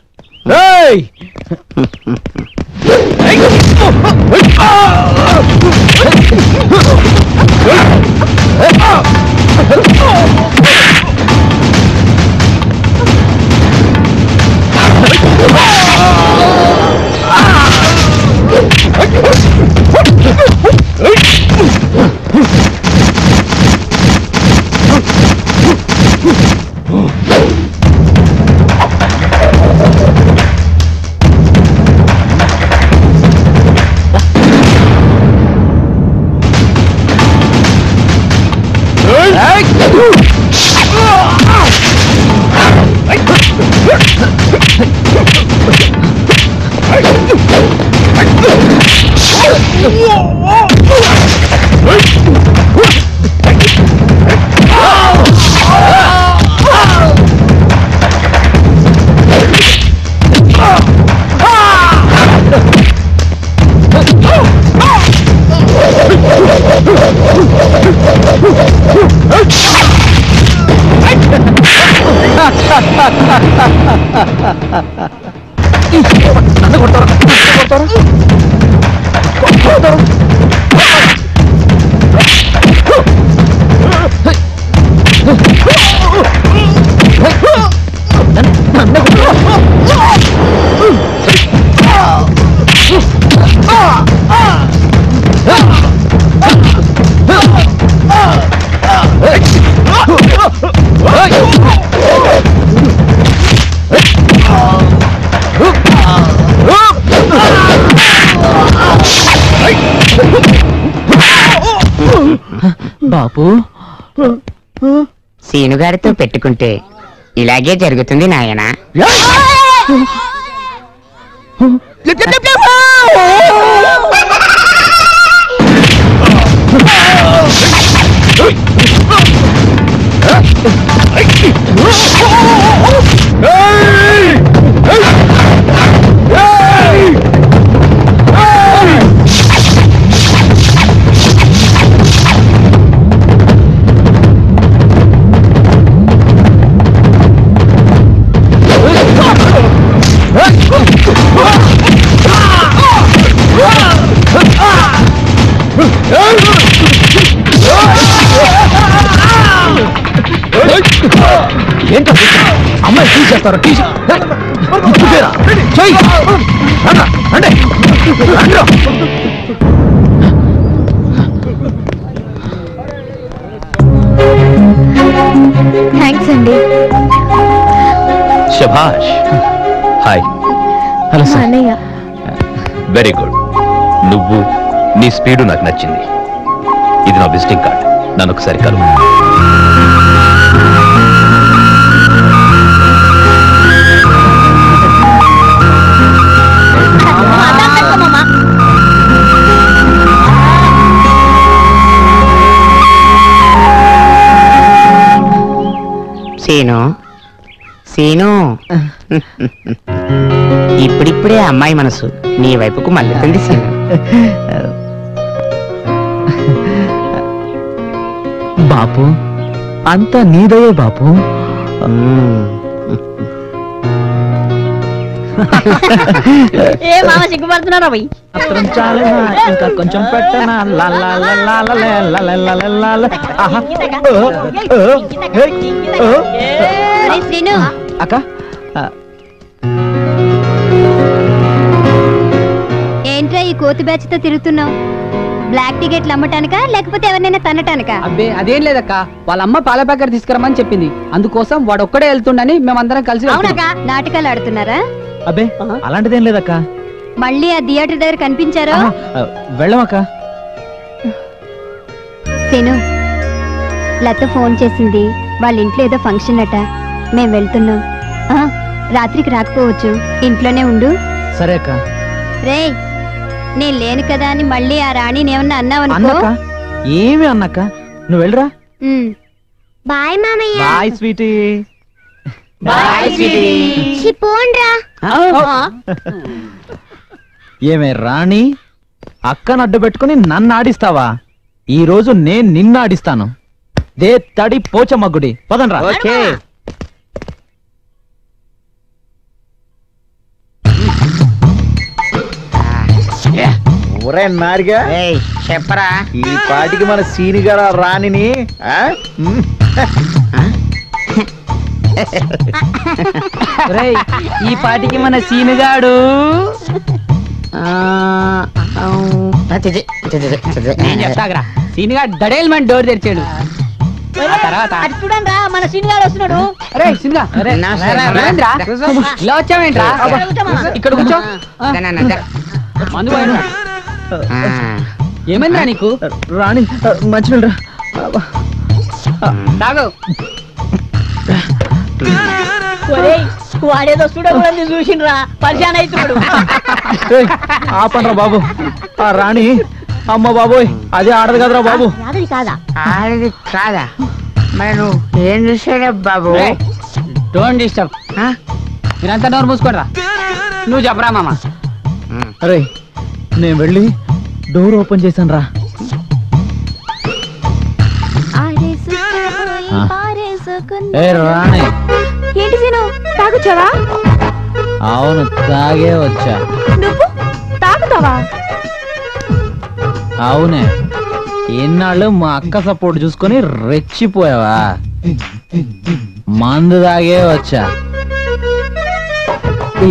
బాపు సీనుగారితో పెట్టుకుంటే ఇలాగే జరుగుతుంది నాయన. ఏంటో అమ్మాయి తీసేస్తారు థ్యాంక్స్ అండి. శభాష్. హాయ్. Hello sir. అన్నయ్య వెరీ గుడ్. నువ్వు నీ స్పీడు నాకు నచ్చింది. ఇది నా విజిటింగ్ కార్డ్. నన్ను ఒకసారి కలువు. సీను సీను ఇప్పుడిప్పుడే అమ్మాయి మనసు నీ వైపుకు మళ్ళుతుంది సీను. బాపు అంతా నీదయే బాపు. ఏ మామ సిగ్గుపడుతున్నారా పోయి? ఇంకా కొంచెం పెట్టనా. శ్రీను అక్క ఏంట్రా ఈ కోతి బ్యాచ్ తో తిరుగుతున్నావు? బ్లాక్ టికెట్లు అమ్మటానికా లేకపోతే ఎవరినైనా తన్నటానికా? అబ్బే అదేం లేదక్క, వాళ్ళ అమ్మ పాల ప్యాకెట్ తీసుకురమ్మని చెప్పింది. అందుకోసం వాడు ఒక్కడే వెళ్తుండని మేమందరం కలిసి వెళ్తున్నాం. నాటకాలు ఆడుతున్నారా? అబ్బే అలాంటిదేం లేదక్క. మళ్ళీ ఆ థియేటర్ దగ్గర కనిపించారా? వెళ్ళమక్క. శను లత ఫోన్ చేసింది, వాళ్ళ ఇంట్లో ఏదో ఫంక్షన్ అట, మేం వెళ్తున్నాం. రాత్రికి రాకపోవచ్చు, ఇంట్లోనే ఉండు. సరే అక్క. రేయ్ నేను లేను కదా అని మళ్ళీ ఆ రాణిని ఏమన్నా అన్నావనుకో. ఏమి అన్నక్క, నువ్వు వెళ్ళరా. బాయ్ మామయ్య. Bye sweetie. పోండ్రా. ఏమే రాణి, అక్కను అడ్డు పెట్టుకుని నన్ను ఆడిస్తావా? ఈ రోజు నేను నిన్ను ఆడిస్తాను. దే తడి పోచమ్మగుడి పదండ్రా. ఓకే. ఒరే నారిగా చెప్పరా. ఈ పాటికి మన సీనిగారు రాణిని ఈ పాటికి మన సీనుగాడు నేను చెప్తాగరా. సీనుగాడు దడేల్మని డోర్ తెరిచాడు. చూడండి రా, మన సీనిగాడు వస్తున్నాడు. అరే సీనుగా, ఇలా వచ్చావేంట్రా? ఇక్కడ కూర్చో. మందు పోయిండ్రా. ఏమైందిరా నీకు? రాణి మంచినీళ్ళు తాగు. వాడేదో చూడకూడదు చూసిండ్రా, పరిచయం అవుతున్నాడు. ఆపండ్రా బాబు. ఆ రాణి అమ్మ బాబోయ్, అదే ఆడదు కదరా బాబు. ఆడది కాదా? ఆడది కాదా? మరి నువ్వు ఏం చూసాడా బాబు? Don't disturb. మీరంతా డోర్ మూసుకోరా. నువ్వు చెప్పరా మామ. అరే నేను వెళ్ళి డోర్ ఓపెన్ చేశాను రా. ఏ రాణి. ఏంటి సీను, తాగుచ్చావా? అవును తాగే వచ్చా. నువ్వు తాగుతావా? అవునే, ఎన్నాళ్ళు మా అక్క సపోర్ట్ చూసుకొని రెచ్చిపోయావా? మందు తాగే వచ్చా.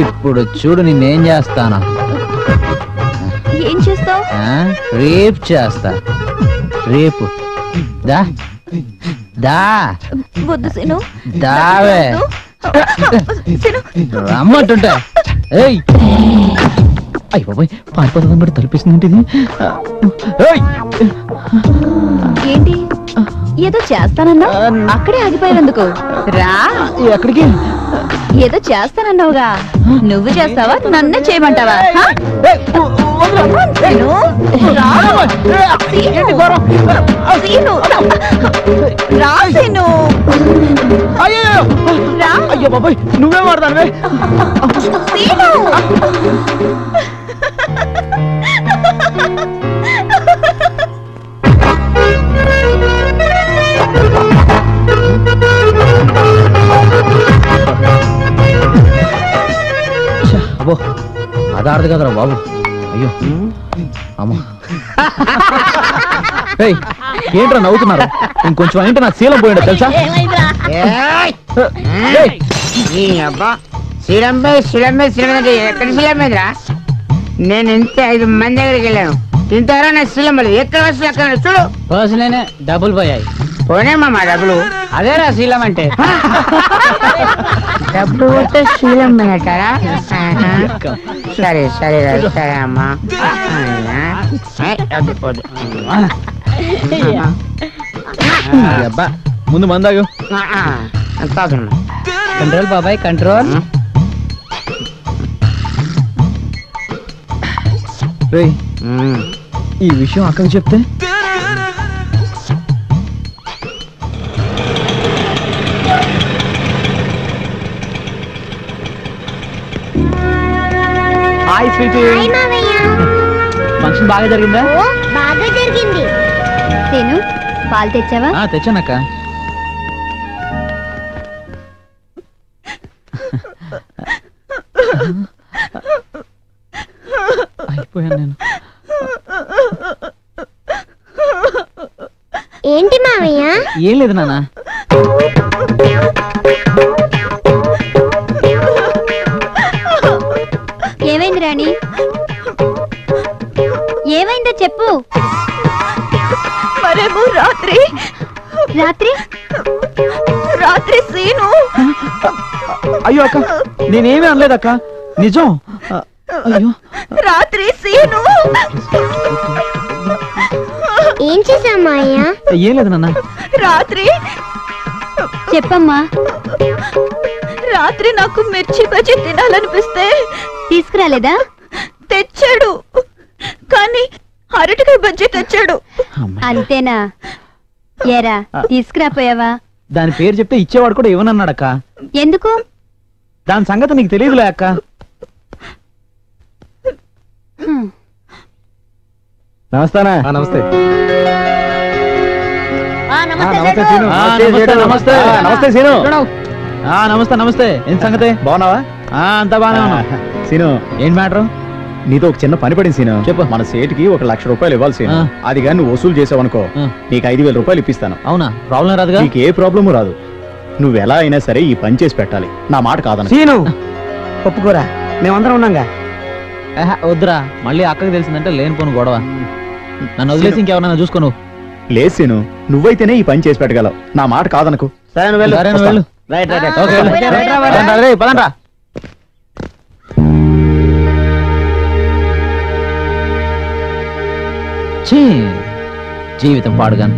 ఇప్పుడు చూడు నిన్నేం చేస్తాను. ఏం చేస్తావు? రేప్ చేస్తా. రేపు దా దా వద్దు సీను. దావే రమ్మంటుంటా. ఏయ్ అయ్య బాబాయ్ పారిపోతుందని కూడా తలపిస్తుందంటే ఇది. ఏంటి ఏదో చేస్తానన్నా అక్కడే ఆగిపోయేందుకు రా. ఎక్కడికి? ఏదో చేస్తానన్నావుగా, నువ్వు చేస్తావా నన్నే చేయమంటావా? అయ్యో బాబాయ్ నువ్వే వాడతానువే. అబ్బో అది ఆడదు కదరా బాబు. అయ్యో అమ్మా ఏంట్రా నవ్వుతున్నారు? ఇంకొంచెం అంటే నా శీలం పోయిండ తెలుసా? ఎక్కడ శీలం మీదరా? నేను ఇంత 5 మంది దగ్గరికి వెళ్ళాను, ఇంతవరకు నా శీలం లేదు. ఎక్కడ వస్తుంది అక్కడ చూడు. రోజులేనే డబ్బులు పోయాయి. పోనే మామ డబ్బులు. అదేరా శీలం అంటే. డబ్బులు పోతే శీలం అంటారా? సరే సరే సరే అమ్మా. అబ్బా ముందు మందాగు. కంట్రోల్ బాబాయ్ కంట్రోల్. రేయ్ ఈ విషయం అక్కడికి చెప్తే హాయ్ స్వీటీ. ఫంక్షన్ బాగా జరిగిందా? బాగా జరిగింది. నేను పాలు తెచ్చావా? తెచ్చానక్క. అయిపోయాను నేను. ఏంటి మావయ్య? ఏం లేదు నాన్న. ఏమైంది రాణి? ఏమైందో చెప్పు. మరేమో రాత్రి రాత్రి రాత్రి సీను. అయ్యో అక్క నేనేమీ అనలేదక్క, నిజం. అయ్యో రాత్రి సీను. ఏం చేశావు మావయ్య? ఏం లేదు నాన్న. రాత్రి చెప్పమ్మా. రాత్రి నాకు మిర్చి బజ్జీ తినాలనిపిస్తే తీసుకురాలేదా? తెచ్చాడు, కానీ అరటికాయ బజ్జీ తెచ్చాడు. అంతేనా? ఏరా తీసుకురాపోయావా? దాని పేరు చెప్తే ఇచ్చేవాడు కూడా ఇవ్వనన్నాడక్క. ఎందుకు? దాని సంగతి నీకు తెలియదులే అక్క. నమస్తానా? నమస్తే. నమస్తే నమస్తే సీను. నమస్తే నమస్తే. ఏం సంగతి? బాగున్నావా? అంతా బాగానే ఉన్నా. సీను ఏం మ్యాటర్? నీతో ఒక చిన్న పని పడింది సీను. చెప్పు. మన సేటుకి 1 లక్ష రూపాయలు ఇవ్వాలి సీను. అది కానీ నువ్వు వసూలు చేసావనుకో నీకు 5,000 రూపాయలు ఇప్పిస్తాను. అవునా? ప్రాబ్లం రాదుగా? నీకు ఏ ప్రాబ్లము రాదు. నువ్వు ఎలా అయినా సరే ఈ పని చేసి పెట్టాలి. నా మాట కాదన్న సీను. ఒప్పుకోరా, మేమందరం ఉన్నాగా. వద్దురా, మళ్ళీ అక్కకి తెలిసిందంటే లేనిపోను గొడవ. నన్ను వదిలేసి ఇంకెవరన్నా చూసుకోను. లేదు సీను, నువ్వైతేనే ఈ పని చేసి పెట్టగలవు. నా మాట కాదనకు. సరే నువ్వు వెళ్ళు. రైట్ రైట్ ఓకే పదండ్రా. జీవితం పాడుగాను.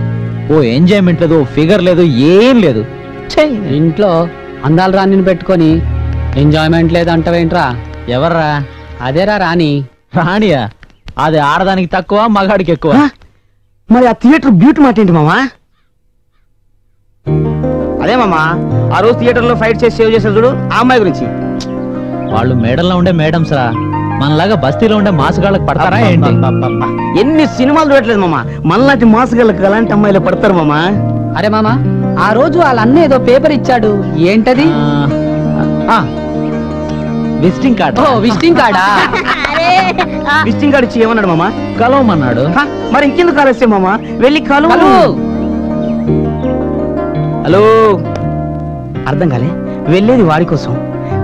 ఓ ఎంజాయ్మెంట్ లేదు, ఫిగర్ లేదు, ఏం లేదు. ఇంట్లో అందాలు రాణిని పెట్టుకొని ఎంజాయ్మెంట్ లేదంటావేంట్రా? ఎవర్రా? అదేరా రాణి. రాణియా? అది ఆడదానికి తక్కువ, మగాడికి ఎక్కువ. మరి ఆ థియేటర్ బ్యూటీ మాట ఏంటి మామా? అదే మామా ఆ రోజు థియేటర్ లో ఫైట్ చేసి సేవ్ చేశారు చూడు, ఆ అమ్మాయి గురించి. వాళ్ళు మేడల్లో ఉండే మేడమ్స్ రా, మనలాగా బస్తీలో ఉండే మాసగాళ్ళకి పడతారా ఏంటి? ఎన్ని సినిమాలు చూడట్లేదు మామా, మనలాంటి మాసగాళ్ళకి అలాంటి అమ్మాయిలు పడతారు మామా. అరే మామా, ఆ రోజు వాళ్ళ అన్న ఏదో పేపర్ ఇచ్చాడు, ఏంటది? Visiting card. విజిటింగ్ కార్డా? విజిటింగ్ కార్డ్ ఇచ్చి ఏమన్నాడు మామా? కలవమన్నాడు. మరి ఇంకెందుకు కాలేస్తే మామా, వెళ్ళి కలువు. హలో, అర్థం కాలే? వెళ్ళేది వాడి కోసం,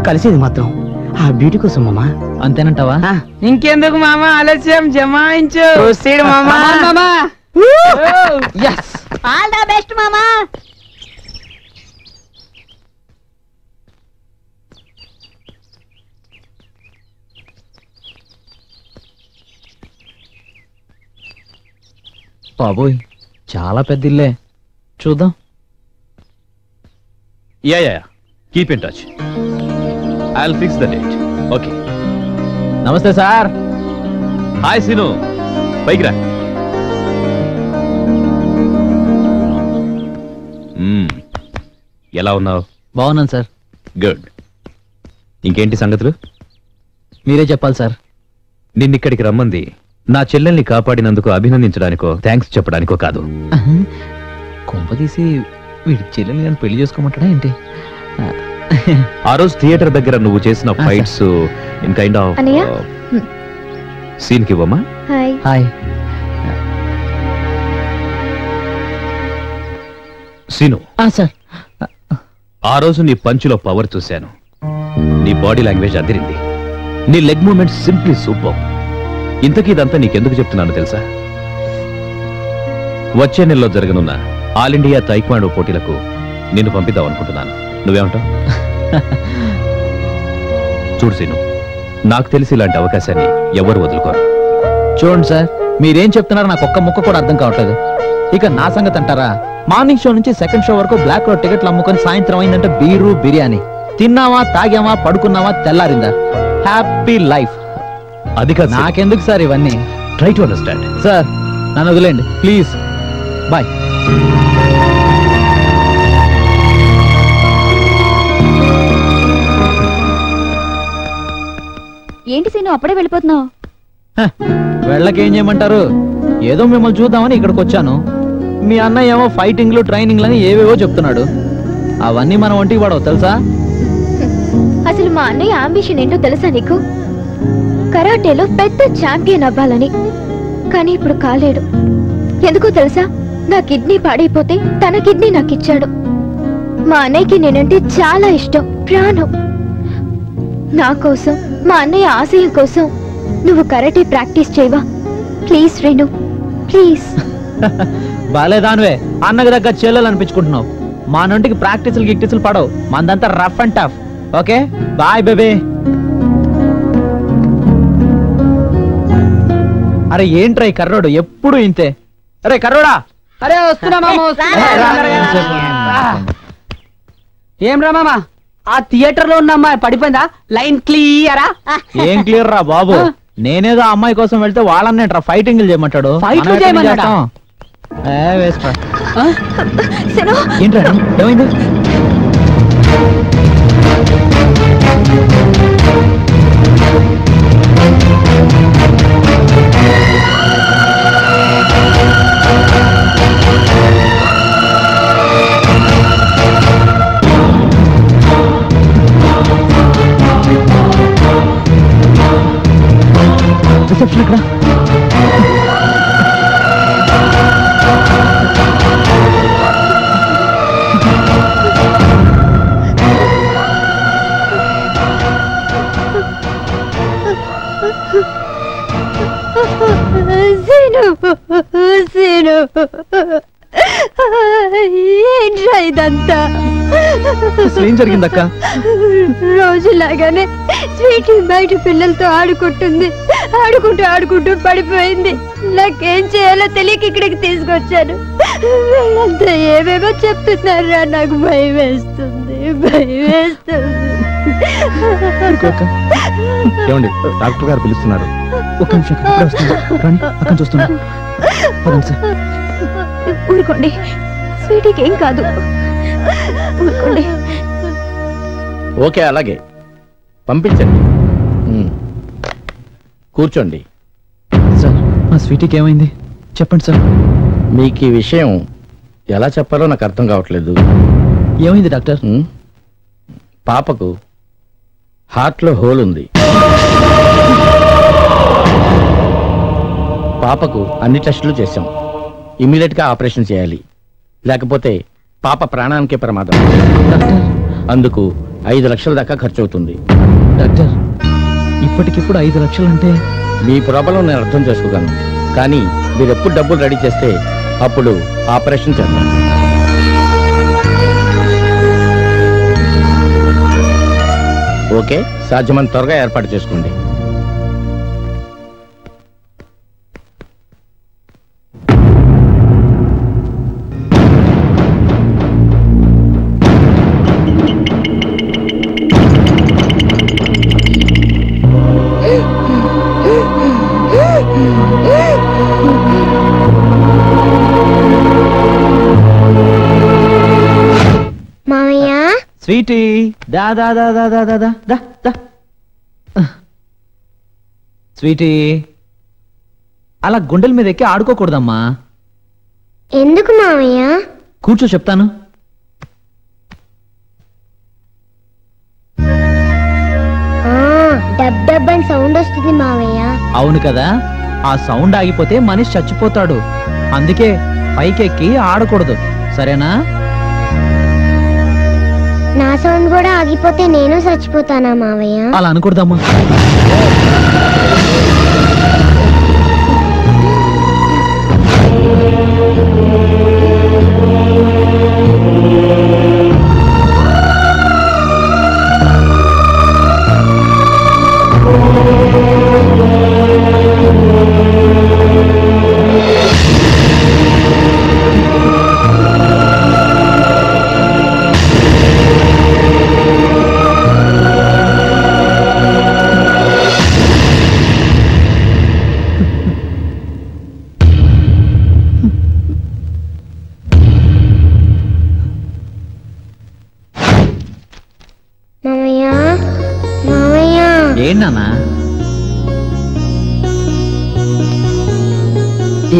కలిసేది మాత్రం ఆ బ్యూటీ కోసం మామా. అంతేనంటావా? ఇంకెందుకు మామా ఆలస్యం, జమాయించు మామా. ఆల్ ద బెస్ట్ మామా. బాబోయ్ చాలా పెద్ద ఇల్లే, చూద్దాం. Yeah keep in touch. I'll fix the date. Okay. నమస్తే సార్. హాయ్ సీను, పైకి రా. ఎలా ఉన్నావు? బాగున్నాను సార్. గుడ్. ఇంకేంటి సంగతులు? మీరే చెప్పాలి సార్. నిన్నిక్కడికి రమ్మంది నా చెల్లెల్ని కాపాడినందుకు అభినందించడానికో థ్యాంక్స్ చెప్పడానికో కాదు. కొంపదీసి వీడి చెల్లెలు నేను పెళ్లి చేసుకోమంటాడా ఏంటి? ఆ రోజు థియేటర్ దగ్గర నువ్వు చేసిన fights in kind of scene కి ఇవ్వమ్మా. హాయ్. సీను, సార్ ఆ రోజు నీ పంచులో పవర్ చూశాను. నీ బాడీ లాంగ్వేజ్ అదిరింది. నీ లెగ్ మూమెంట్స్ సింప్లీ సూపర్. ఇంతకీ ఇదంతా నీకెందుకు చెప్తున్నాను తెలుసా? వచ్చే నెలలో జరగనున్న ఆల్ ఇండియా తైక్వాండో పోటీలకు నిన్ను పంపిద్దాం అనుకుంటున్నాను. నువ్వేమంటావు? చూడు సీను, నాకు తెలిసి ఇలాంటి అవకాశాన్ని ఎవరు వదులుకోరు. చూడండి సార్, మీరేం చెప్తున్నారో నాకు ఒక్క ముక్క కూడా అర్థం కావట్లేదు. ఇక నా సంగతి అంటారా? మార్నింగ్ షో నుంచి సెకండ్ షో వరకు బ్లాక్ లో టికెట్లు అమ్ముకొని సాయంత్రం అయిందంటే బీరు బిర్యానీ తిన్నావా, తాగామా, పడుకున్నావా, తెల్లారిందా, హ్యాపీ లైఫ్. అది కాదు, నాకెందుకు సార్ ఇవన్నీ? Try to understand. సార్ నన్ను వదిలేండి ప్లీజ్. బాయ్. ఏంటి సీను అప్పుడే వెళ్ళిపోతున్నావు? వెళ్ళకేం చేయమంటారు? ఏదో మిమ్మల్ని చూద్దామని ఇక్కడికి వచ్చాను. మీ అన్నయ్య ఏమో ఫైటింగ్లు ట్రైనింగ్లు అని ఏవేవో చెప్తున్నాడు. అవన్నీ మనం ఒంటికి పడవు తెలుసా? అసలు మా అన్నయ్య అంబిషన్ ఏంటో తెలుసా నీకు? కరాటేలో పెద్ద ఛాంపియన్ అవ్వాలని. కానీ ఇప్పుడు కాలేడు. ఎందుకో తెలుసా? నా కిడ్నీ పాడైపోతే తన కిడ్నీ నాకు ఇచ్చాడు. మా అన్నయ్యకి నేనంటే చాలా ఇష్టం, ప్రాణం. నా కోసం, మా అన్నయ్య ఆశయం కోసం నువ్వు కరాటే ప్రాక్టీస్ చేయవా ప్లీజ్ రేణు, ప్లీజ్. బాలేదానువే, అన్నకు దగ్గర చెల్లెలు అనిపించుకుంటున్నావు. మా నుండికి ప్రాక్టీసులు గిక్టీసులు పడవు. మందంతా rough and tough. Okay bye baby. అరే ఏంట్రా ఈ కర్రోడు ఎప్పుడు ఇంతే? అరే కర్రోడా! అరే వస్తున్నా మామ. ఏం రా మామ, ఆ థియేటర్ లో ఉన్న అమ్మాయి పడిపోయిందా? లైన్ క్లియరా? ఏం క్లియర్ రా బాబు. నేనేదో అమ్మాయి కోసం వెళ్తే వాళ్ళన్నేట్రా ఫైటింగ్లు చేయమంటాడు. ఫైట్లు చేయమన్నాడా? వేస్ట్ రా. సీను ఏంట్రా ఏమైంది? రిసెప్షన్ ఎక్కడ? ఏంట్రా ఇదంతా? ఏం జరిగిందక్క? రోజులాగానే స్వీటీ బయట పిల్లలతో ఆడుకుంటుంది. ఆడుకుంటూ పడిపోయింది. నాకేం చేయాలో తెలియక ఇక్కడికి తీసుకొచ్చాను. వీళ్ళంతా ఏమేమో చెప్తున్నారా? నాకు భయం వేస్తుంది. ఏమండి డాక్టర్ గారు పిలుస్తున్నారు. ఒక్క నిమిషం అక్కడ చూస్తున్నా. ఊరుకోండి, స్వీటీకి ఏం కాదు. ఊరుకోండి. ఓకే అలాగే పంపించండి. కూర్చోండి. సార్ మా స్వీటీకి ఏమైంది చెప్పండి సార్. మీకు ఈ విషయం ఎలా చెప్పాలో నాకు అర్థం కావట్లేదు. ఏమైంది డాక్టర్? పాపకు హార్ట్లో హోల్ ఉంది. పాపకు అన్ని టెస్టులు చేశాం. ఇమీడియట్ గా ఆపరేషన్ చేయాలి, లేకపోతే పాప ప్రాణానికే ప్రమాదం. అందుకు 5 లక్షల దాకా ఖర్చు అవుతుంది. డాక్టర్ ఇప్పటికిప్పుడు 5 లక్షలు అంటే? మీ ప్రాబ్లం నేను అర్థం చేసుకోగలను, కానీ మీరు ఎప్పుడు డబ్బులు రెడీ చేస్తే అప్పుడు ఆపరేషన్ చేద్దాం. ఓకే, సాధ్యమైనంత త్వరగా ఏర్పాటు చేసుకోండి. స్వీటీ దా దా దా దా దా దా దా దా స్వీటీ అలా గుండెల మీద ఎక్కి ఆడుకోకూడదమ్మా. ఎందుకు మావయ్య? కూర్చో చెప్తాను. డబ్ డబ్ అని సౌండ్ వస్తుంది మావయ్య. అవును కదా, ఆ సౌండ్ ఆగిపోతే మనిషి చచ్చిపోతాడు. అందుకే పైకెక్కి ఆడకూడదు, సరేనా? నా సౌండ్ కూడా ఆగిపోతే నేను చచ్చిపోతానా మావయ్య? అలా అనకూడదమ్మా. ఏంటన్నా?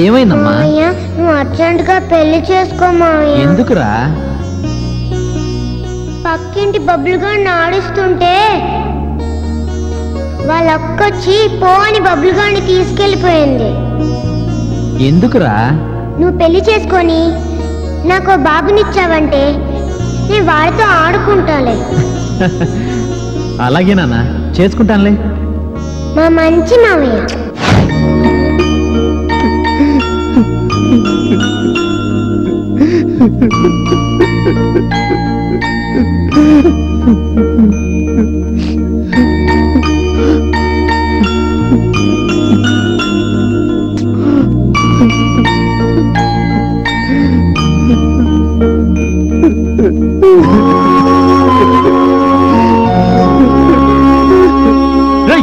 ఏమైందమ్మా? నువ్వు అర్జెంట్ గా పెళ్లి చేసుకో మావయ్య. ఎందుకురా? పక్కింటి బబ్బులు గారిని ఆడిస్తుంటే వాళ్ళ అక్కొచ్చి పో అని బబ్బులు గారిని తీసుకెళ్లిపోయింది. ఎందుకురా? నువ్వు పెళ్లి చేసుకొని నాకు బాబునిచ్చావంటే నేను వాడితో ఆడుకుంటాలే. అలాగే నాన్న, చేసుకుంటానులే. మా మంచి మావయ్య.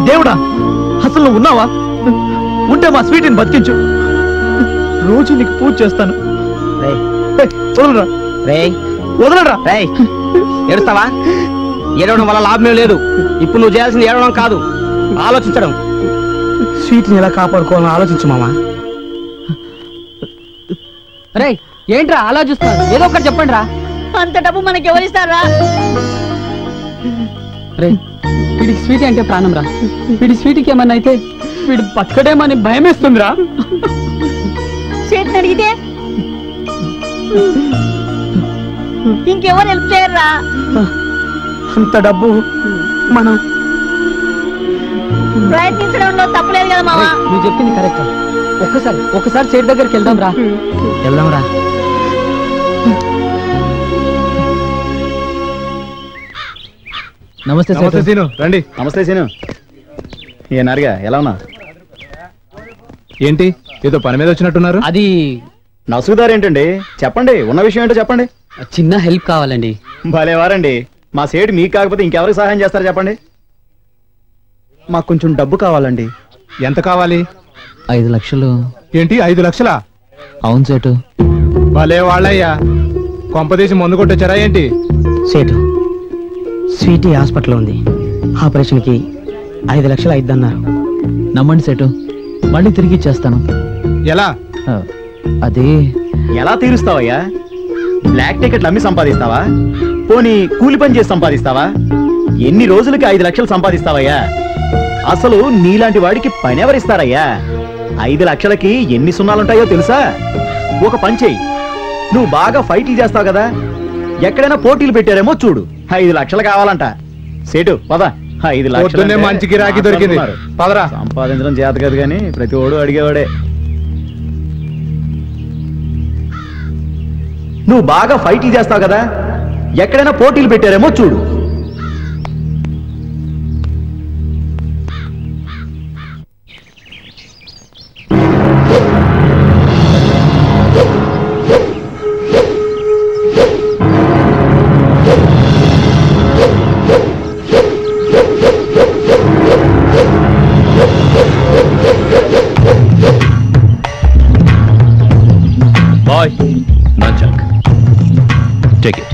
దేవుడా, అసలు నువ్వు ఉన్నావా? ఉంటే మా స్వీటీని బతికించు. రోజు నీకు పూజ చేస్తాను. వదలరా వదలరా. ఏడుస్తావా? ఏడవడం వల్ల లాభమే లేదు. ఇప్పుడు నువ్వు చేయాల్సింది ఏడవడం కాదు, ఆలోచించడం. స్వీట్ని ఎలా కాపాడుకోవాలని ఆలోచించు మామా. రే ఏంట్రా ఆలోచిస్తారు? ఏదో ఒకటి చెప్పండి రా. అంత డబ్బు మనకి ఎవరిస్తారా? రే వీడికి స్వీటీ అంటే ప్రాణం రా. వీడి స్వీటీకి ఏమన్నా అయితే వీడు బతకడేమని భయమేస్తుందిరా. చేతిని అడిగితే ఇంకెవరు హెల్ప్ చేయరా? అంత డబ్బు మనం ప్రయత్నించడంలో తప్పలేదు కదా మావా. నువ్వు చెప్పింది కరెక్ట్. ఒక్కసారి చేతి దగ్గరికి వెళ్దాం రా. నమస్తే సీను, రండి. నమస్తే సీను. ఏ నారిగా, ఎలా ఉన్నా? ఏంటి ఏదో పని మీద వచ్చినట్టున్నారు? అది నసుగుదారు ఏంటండి? చెప్పండి, ఉన్న విషయం ఏంటో చెప్పండి. చిన్న హెల్ప్ కావాలండి. భలేవారండి, మా సేటు మీకు కాకపోతే ఇంకెవరికి సహాయం చేస్తారు చెప్పండి. మాకు కొంచెం డబ్బు కావాలండి. ఎంత కావాలి? 5 లక్షలు. ఏంటి 5 లక్షలా? అవును సేటు. భలే వాళ్ళయ్యా, కొంపదీసి మందు కొట్టొచ్చారా ఏంటి? సేటు, స్వీటీ హాస్పిటల్ ఉంది, ఆపరేషన్ కి 5 లక్షలు అయిద్దన్నారు. నమ్మండి సేటు, మళ్ళీ తిరిగి ఇచ్చేస్తాను. ఎలా? అది ఎలా తీరుస్తావయ్యా? బ్లాక్ టికెట్లు అమ్మి సంపాదిస్తావా? పోనీ కూలి పని చేసి సంపాదిస్తావా? ఎన్ని రోజులకి 5 లక్షలు సంపాదిస్తావయ్యా? అసలు నీలాంటి వాడికి పని ఎవరిస్తారయ్యా? 5 లక్షలకి ఎన్ని సున్నాలుంటాయో తెలుసా? ఒక పని చెయ్యి, నువ్వు బాగా ఫైట్లు చేస్తావు కదా, ఎక్కడైనా పోటీలు పెట్టారేమో చూడు. 5 లక్షలు కావాలంట. సేటు పద. 5 లక్షలు మంచి గిరాకీ దొరికింది, పదరా. సంపాదించడం చేత కాదు కానీ ప్రతి ఓడు అడిగేవాడే. నువ్వు బాగా ఫైట్లు చేస్తావు కదా, ఎక్కడైనా పోటీలు పెట్టారేమో చూడు. Boy, nunchuck. Take it.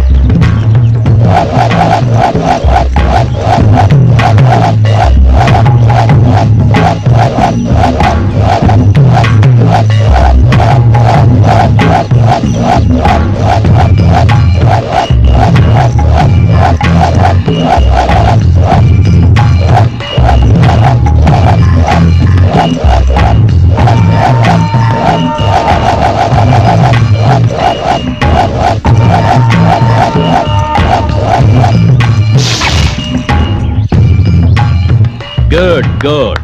Good good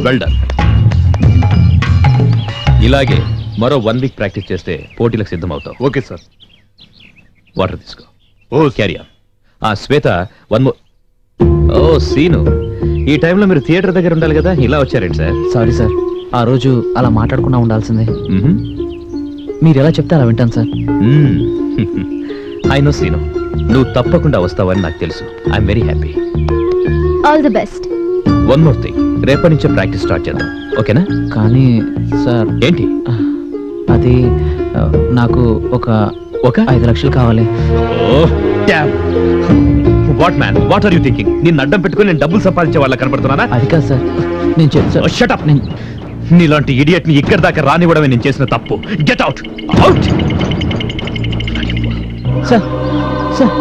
well done. ఇలాగే మరో 1 వీక్ ప్రాక్టీస్ చేస్తే పోటీలకు సిద్ధమవుతావు. Okay sir. వాటర్ తీసుకో. Oh carry on. Shweta one more. Oh Seenu, ఈ టైంలో మీరు థియేటర్ దగ్గర ఉండాలి కదా, ఇలా వచ్చారండి సార్. సారీ సార్, ఆ రోజు అలా మాట్లాడకుండా ఉండాల్సిందే. మీరు ఎలా చెప్తే అలా వింటాను సార్. ఐ నో సీను, నువ్వు తప్పకుండా వస్తావని నాకు తెలుసు. I'm very happy. All the best. One more thing, రేపటి నుంచే ప్రాక్టీస్ స్టార్ట్ చేద్దాం, ఓకేనా? కానీ సార్. ఏంటి? అది నాకు ఒక 5 లక్షలు కావాలి. What man, what are you thinking? నిన్ను అడ్డం పెట్టుకుని నేను డబ్బులు సంపాదించే వాళ్ళ కనపడుతున్నానా? అది కాదు సార్, నేను చెప్తాను. Shut up. నీలాంటి ఇడియట్ ని ఇక్కడ దాకా రానివ్వడమే నేను చేసిన తప్పు. Get out. Out. Sir sir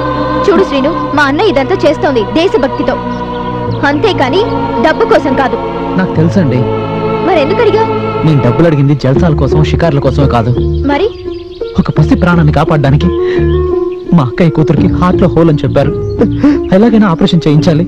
చూడు శ్రీను, మా అన్న ఇదంతా చేస్తోంది దేశభక్తితో, అంతేకాని డబ్బు కోసం కాదు. నాకు తెలుసండి. మరెందుకు అడిగా? నేను డబ్బులు అడిగింది జల్సాల కోసం, షికార్ల కోసమే కాదు. మరి ఒక పసి ప్రాణాన్ని కాపాడడానికి. మా అక్కయ్య కూతురికి హార్ట్ లో హోల్ అని చెప్పారు. ఎలాగైనా ఆపరేషన్ చేయించాలి.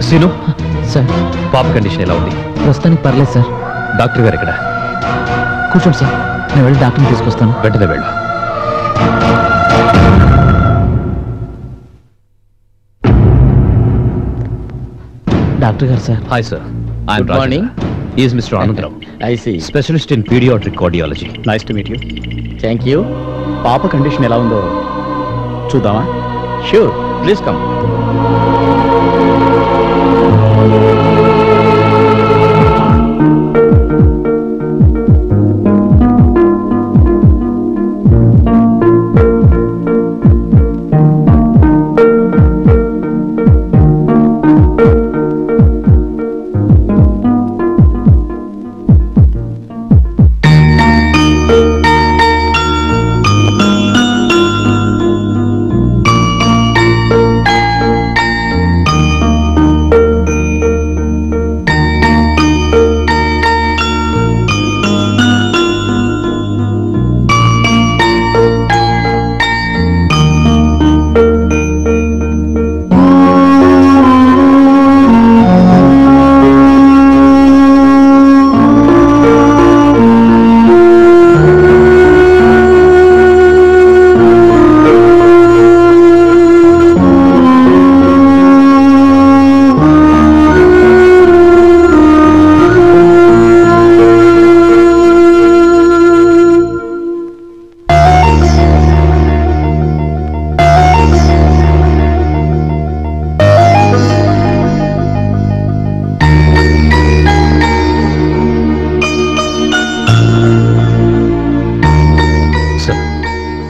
సీను సార్, పాప కండిషన్ ఎలా ఉంది? ప్రస్తుతానికి పర్లేదు సార్. డాక్టర్ గారు ఎక్కడ? కూర్చోండి సార్, నేను వెళ్ళి డాక్టర్ని తీసుకొస్తాను. వెంటనే వెళ్ళు. డాక్టర్ గారు sir. Hi sir, I'm Good morning. Is mister Anandarao, I see. Specialist in paediatric cardiology. Nice to meet you. Thank you. పాప కండిషన్ ఎలా ఉందో చూద్దామా? Sure. Please come.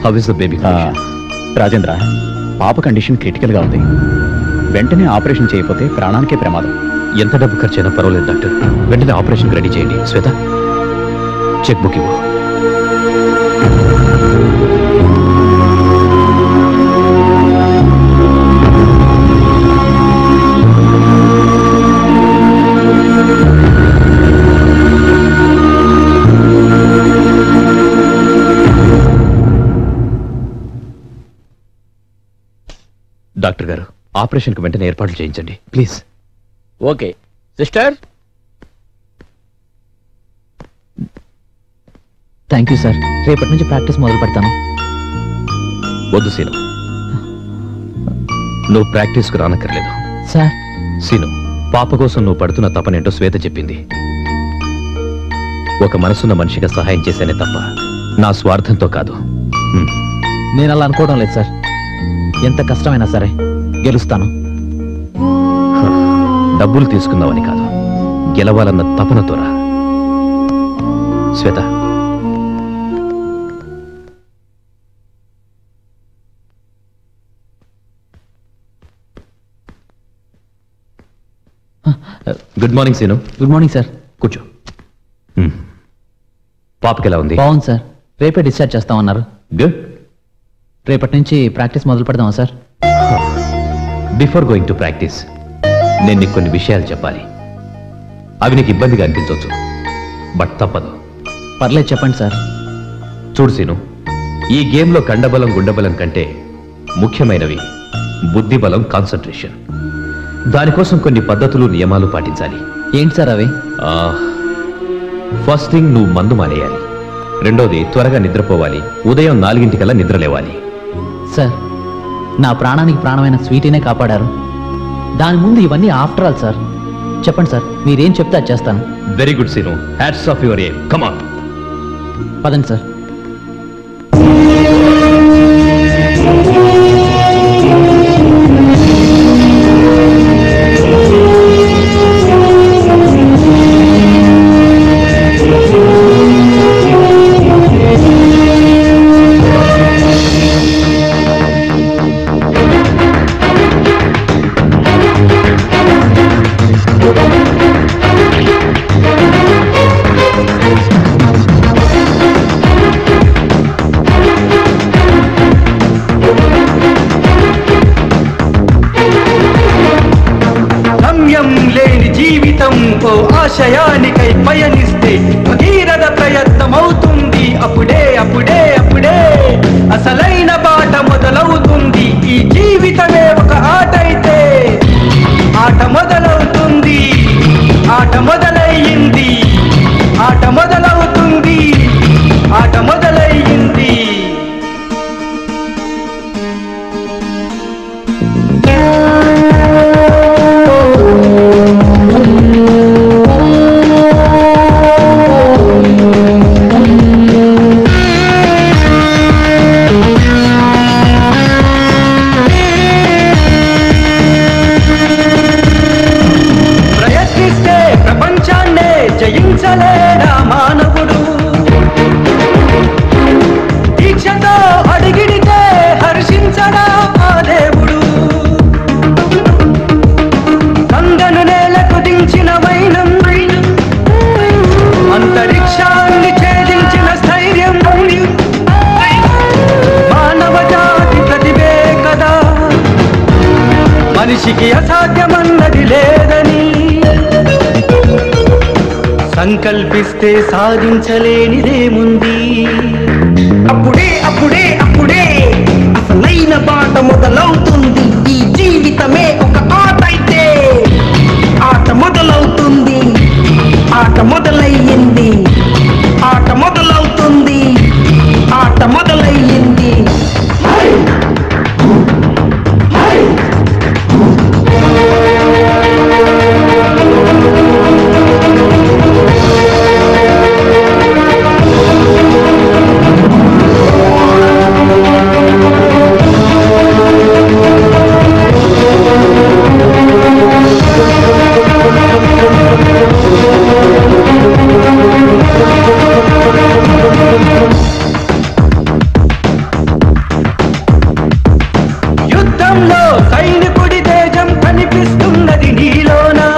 How is the baby condition? Rajendra, పాప కండిషన్ క్రిటికల్ గా ఉంది. వెంటనే ఆపరేషన్ చేయకపోతే ప్రాణానికే ప్రమాదం. ఎంత డబ్బు ఖర్చైనా పర్వాలేదు డాక్టర్, వెంటనే ఆపరేషన్ రెడీ చేయండి. శ్వేత, చెక్ బుక్ ఇవ్వు. డాక్టర్ గారు, ఆపరేషన్కి వెంటనే ఏర్పాట్లు చేయించండి please. Okay sister. Thank you sir, రేపటి నుంచి ప్రాక్టీస్ మొదలు పెడతాను. వద్దు సీను, నువ్వు ప్రాక్టీస్కు రానక్కర్లేదు. సార్. సీను, పాప కోసం నువ్వు పడుతున్న తపనేంటో శ్వేత చెప్పింది. ఒక మనసున్న మనిషిగా సహాయం చేశానే తప్ప నా స్వార్థంతో కాదు. నేను అలా అనుకోవడం లేదు సార్. ఎంత కష్టమైనా సరే గెలుస్తాను. డబ్బులు తీసుకుందామని కాదు, గెలవాలన్న తపనతోరా. Shweta, good morning Seenu. Good morning sir. కూర్చో. పాపకి ఎలా ఉంది? బాగుంది సార్. రేపే డిశ్చార్జ్ చేస్తామన్నారు. గుడ్. రేపటి నుంచి ప్రాక్టీస్ మొదలు పెడదామా sir? Before going to practice నేను నీకు కొన్ని విషయాలు చెప్పాలి. అవి నీకు ఇబ్బందిగా అనిపించవచ్చు, బట్ తప్పదు. పర్లేదు చెప్పండి సార్. చూడు సీను, ఈ గేమ్లో కండబలం గుండబలం కంటే ముఖ్యమైనవి బుద్ధిబలం, కాన్సన్ట్రేషన్. దానికోసం కొన్ని పద్ధతులు, నియమాలు పాటించాలి. ఏంటి సార్ అవి? ఫస్ట్ థింగ్, నువ్వు మందు మానేయాలి. రెండోది, త్వరగా నిద్రపోవాలి. ఉదయం 4 నిద్ర లేవాలి. సార్, నా ప్రాణానికి ప్రాణమైన స్వీటీనే కాపాడారు. దాని ముందు ఇవన్నీ ఆఫ్టర్ ఆల్ సార్. చెప్పండి సార్, మీరేం చెప్తే అది చేస్తాను. Very good Seenu, hats off your aim. Come on. పదండి సార్. ఆశయానికై పయనిస్తే భగీరథ ప్రయత్నమవుతుంది. అప్పుడే అప్పుడే అప్పుడే అసలైన బాట మొదలవుతుంది. ఈ జీవితమే ఒక ఆట అయితే ఆట మొదలవుతుంది. ఆట మొదలయ్యింది, ఆట మొదలవుతుంది, ఆట మొదలయ్యింది. జయించలేడా మానవుడు? దీక్షతో అడిగిడితే హర్షించడా ఆ దేవుడు? కందను నేలకు దించిన వైనం, అంతరిక్షాన్ని ఛేదించిన స్థైర్యం మానవ జాతి ప్రతిభే కదా. మనిషికి అసాధ్యమన్నది లేదని సంకల్పిస్తే సాధించలేనిదేముంది. అప్పుడే అప్పుడే అప్పుడే అసలైన బాట మొదలవుతుంది. ఈ జీవితమే ఒక ఆట అయితే ఆట మొదలవుతుంది. ఆట మొదలయ్యింది, ఆట మొదలవుతుంది, ఆట మొదలయ్యింది. యుద్ధంలో సైనికుడి తేజం కనిపిస్తున్నది నీలోనా.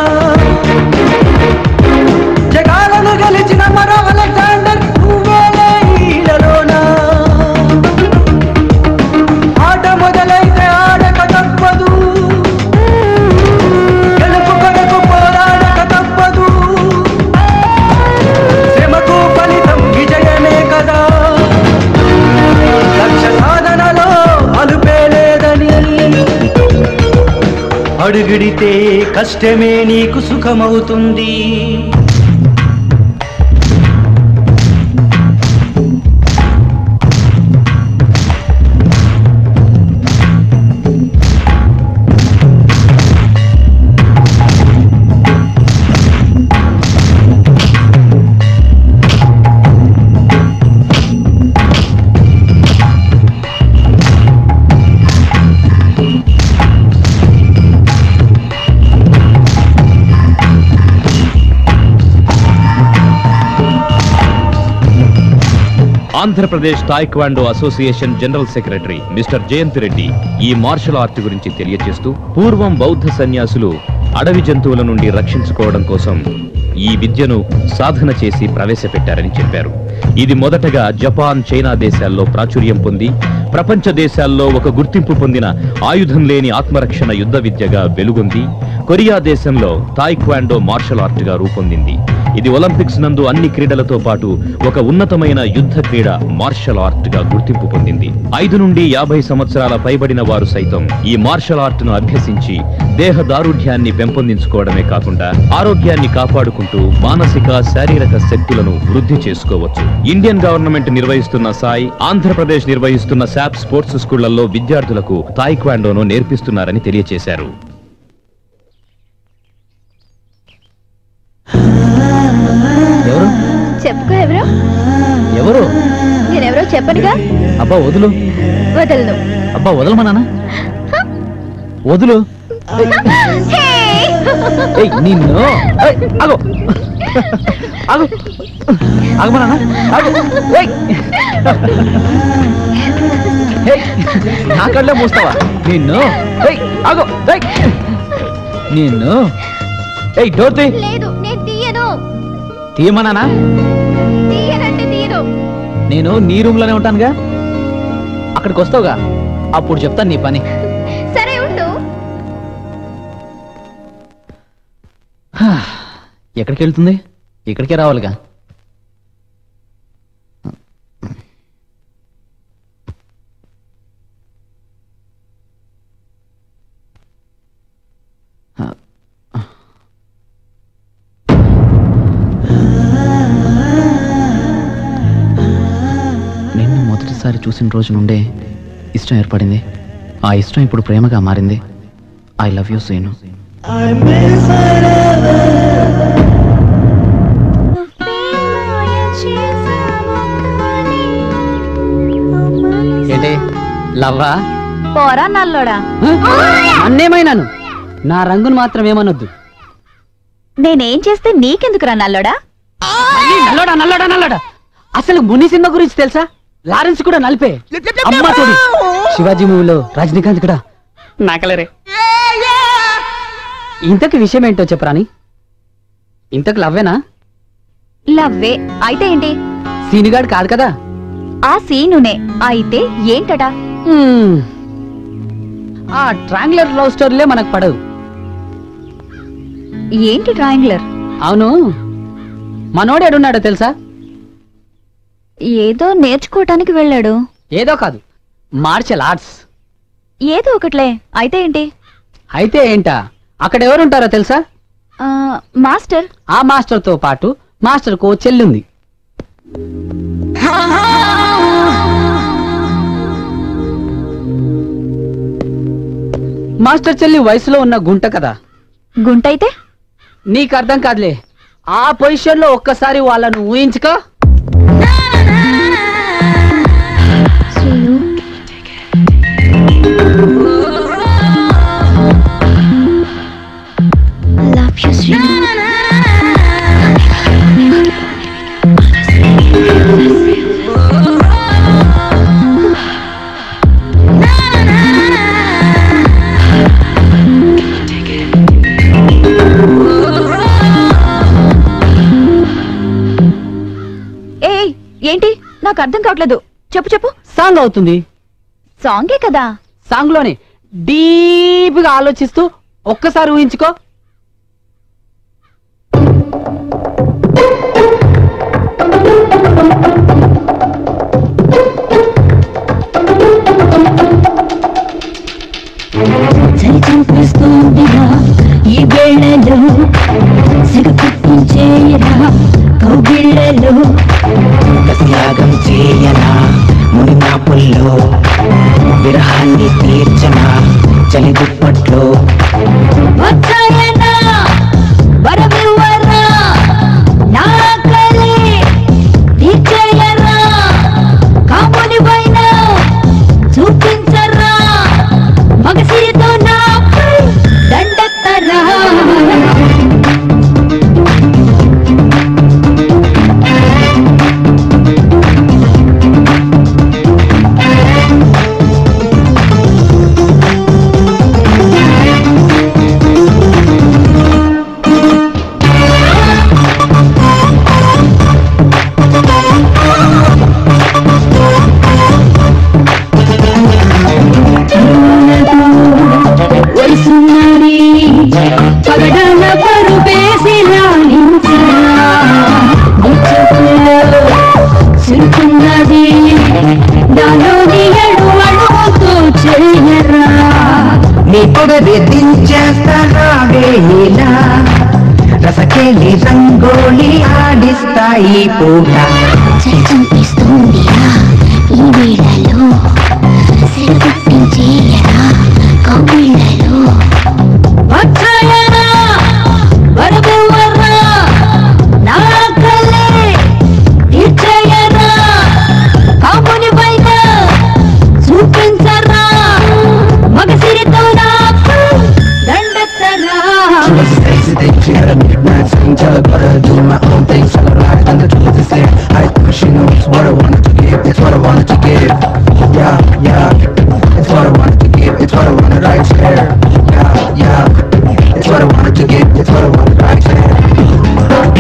జగాలను గెలిచిన మరో అలెగ్జాండర్ నువ్వేలే ఈలలోనా. ఆట మొదలైతే ఆడక తప్పదు, గెలుపు కొరకు పోరాడక తప్పదు. శ్రమకు ఫలితం విజయమే కదా. లక్ష్య సాధనలో అలుపే లేదని అడుగిడితే కష్టమే నీకు సుఖమవుతుంది. Andhra Pradesh taekwondo association general secretary mister Jayant Reddy ఈ మార్షల్ ఆర్ట్ గురించి తెలియజేస్తూ, పూర్వం బౌద్ధ సన్యాసులు అడవి జంతువుల నుండి రక్షించుకోవడం కోసం ఈ విద్యను సాధన చేసి ప్రవేశపెట్టారని చెప్పారు. ఇది మొదటగా జపాన్, చైనా దేశాల్లో ప్రాచుర్యం పొంది ప్రపంచ దేశాల్లో ఒక గుర్తింపు పొందిన ఆయుధం లేని ఆత్మరక్షణ యుద్ధ విద్యగా వెలుగొంది కొరియా దేశంలో టాయిక్వాండో మార్షల్ ఆర్ట్ గా రూపొందింది. ఇది ఒలింపిక్స్ నందు అన్ని క్రీడలతో పాటు ఒక ఉన్నతమైన యుద్ధ క్రీడ మార్షల్ ఆర్ట్ గా గుర్తింపు పొందింది. 5 నుండి 50 సంవత్సరాల పైబడిన వారు సైతం ఈ మార్షల్ ఆర్ట్ ను అభ్యసించి దేహ దారుఢ్యాన్ని పెంపొందించుకోవడమే కాకుండా ఆరోగ్యాన్ని కాపాడుకుంటూ మానసిక, శారీరక శక్తులను వృద్ధి చేసుకోవచ్చు. ఇండియన్ గవర్నమెంట్ నిర్వహిస్తున్న సాయి, ఆంధ్రప్రదేశ్ నిర్వహిస్తున్న శాప్ స్పోర్ట్స్ స్కూళ్లలో విద్యార్థులకు టాయిక్వాండోను నేర్పిస్తున్నారని తెలియజేశారు. చెప్పుకో ఎవరో. ఎవరు? నేనెవరో చెప్పనుగా. అబ్బా వదులు. వదలను. అబ్బా వదలమా నాన్న, వదులు. నిన్ను అగో అగో ఆగమా నాన్న, ఆగు. నా కళ్ళే మూస్తావా నిన్ను? ఆగో నిన్ను. డోర్ తీ. లేదు నేను తీయను. తీయమన్నానా? తీయనంటే తీయను. నేను నీ రూమ్ లోనే ఉంటానుగా, అక్కడికి వస్తావుగా, అప్పుడు చెప్తాను నీ పని. సరే ఉండు. ఎక్కడికి వెళ్తుంది? ఇక్కడికే రావాలిగా. నిన్ను మొదటిసారి చూసిన రోజు నుండే ఇష్టం ఏర్పడింది. ఆ ఇష్టం ఇప్పుడు ప్రేమగా మారింది. I love you Seenu. ఏంటి లవ్వా? పోరా నల్లోడా. అన్నేమైనాను, నా రంగును మాత్రం ఏమనొద్దు. నేనేం చేస్తే నీకెందుకురా నల్లోడా? నల్లోడా నల్లోడా నల్లోడా. అసలు ముని సినిమా గురించి తెలుసా? లారెన్స్ కూడా నలిపే. అమ్మా తోడి శివాజీ మూవీలో రజనీకాంత్ కూడా నాకలేరే. ఇంతకి విషయం ఏంటో చెప్పరాని. ఇంతకు లవ్వేనా? లవ్వే. అయితే ఏంటి? సీనిగాడు కాదు కదా. ఆ సీనునే. అయితే ఏంటట? ఆ ట్రాంగులర్ లవ్ స్టోరీలే మనకు పడవు. ఏంటి ట్రయాంగులర్? అవును, మనోడు ఎడున్నాడో తెలుసా? ఏదో నేర్చుకోవటానికి వెళ్ళాడు. ఏదో కాదు, మార్షల్ ఆర్ట్స్. ఏదో ఒకట్లే. అయితే ఏంటి? అయితే ఏంటా, అక్కడ ఎవరుంటారో తెలుసా? మాస్టర్. ఆ మాస్టర్ తో పాటు మాస్టర్ కో చెల్లుంది. మాస్టర్ చెల్లి వయసులో ఉన్న గుంట కదా. గుంటైతే? నీకు అర్థం కాదులే. ఆ పొజిషన్ లో ఒక్కసారి వాళ్ళను ఊహించుకో. ఏంటి? నాకు అర్థం కావట్లేదు. చెప్పు చెప్పు. సాంగ్ అవుతుంది. సాంగే కదా. సాంగ్ లోనే డీప్ గా ఆలోచిస్తూ ఒక్కసారి ఊహించుకో. ఈ వేళలో సిగపుచ్చేయరా కౌగిళ్ళలో త్యాగం చేయనా మునినా పుల్లో విరహాన్ని తీర్చనా చలి దుప్పట్లో వచ్చాయనా వరమివ్వరా నా కలే తీర్చేయరా కాముని పైన చూపించరా మగసిరితో నాపై దండెత్తరా పగడాల పరుపేసి లాలించరా నీ చూపుల్లో సిరుకున్నది దాలోని అడుగుతూ చెయ్యరా నీ పొగరి దించేస్తారా వేళ రసకేలి రంగోళి ఆడిస్తాయి పూట చంపిస్తుందిరా ఈ వేళలో సిరుకుట్టించేయరా కౌగిళ్ళలో వచ్చాయరా వరబువ్వరా నా కళ్ళే తీర్చేయరా కాముని పైన చూపించరా మగసిరితో నాకు దండెత్తరా She had a midnight screen, tell her but I do my own thing, tell her right, and the truth is there. I think she knows what I wanted to give, it's what I wanted to give. Yeah, yeah, it's what I wanted to give, it's what I wanted right there. Yeah, yeah, it's what I wanted to give, it's what I wanted right there.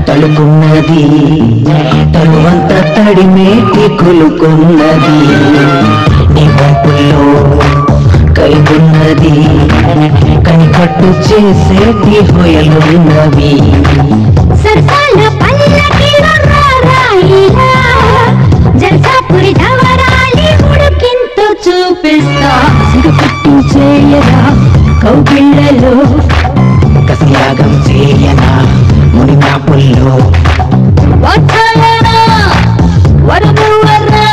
తలుకున్నది తరువంత తడిమేటి కొలుకున్నది నీ పంపుల్లో కలిగున్నది కనికట్టు చేసేటి హొయలున్నవి సరసాల పల్లకిలో రారాయిలా జల్సాపురి ధవరాలి ఉడికింతో చూపిస్తా సిరుకుట్టించేయరా కౌగిళ్ళలో కసియాగం చేయనా మునినా పుల్లో వచ్చాయరా వరబువ్వరా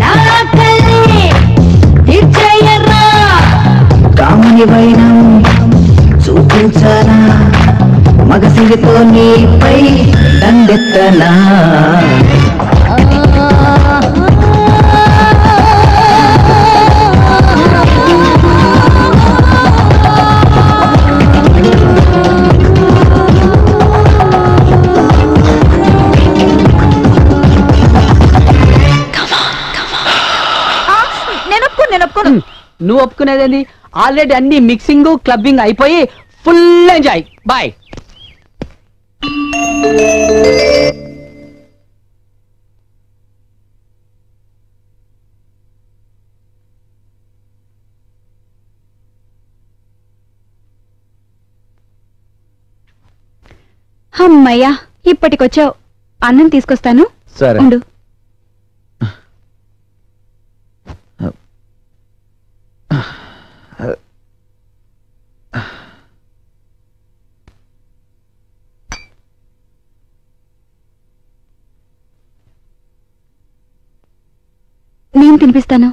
నా కళ్ళే తీర్చేయరా కాముని వైనం చూపించనా మగసిరితో నీపై దండెత్తనా నువ్వు ఒప్పుకునేది ఆల్రెడీ అన్ని మిక్సింగ్ క్లబ్బింగ్ అయిపోయి ఫుల్ ఎంజాయ్ బాయ్. అమ్మయ్యా ఇప్పటికొచ్చావు. అన్నం తీసుకొస్తాను. సరే ఉండు. నేను తినిపిస్తాను.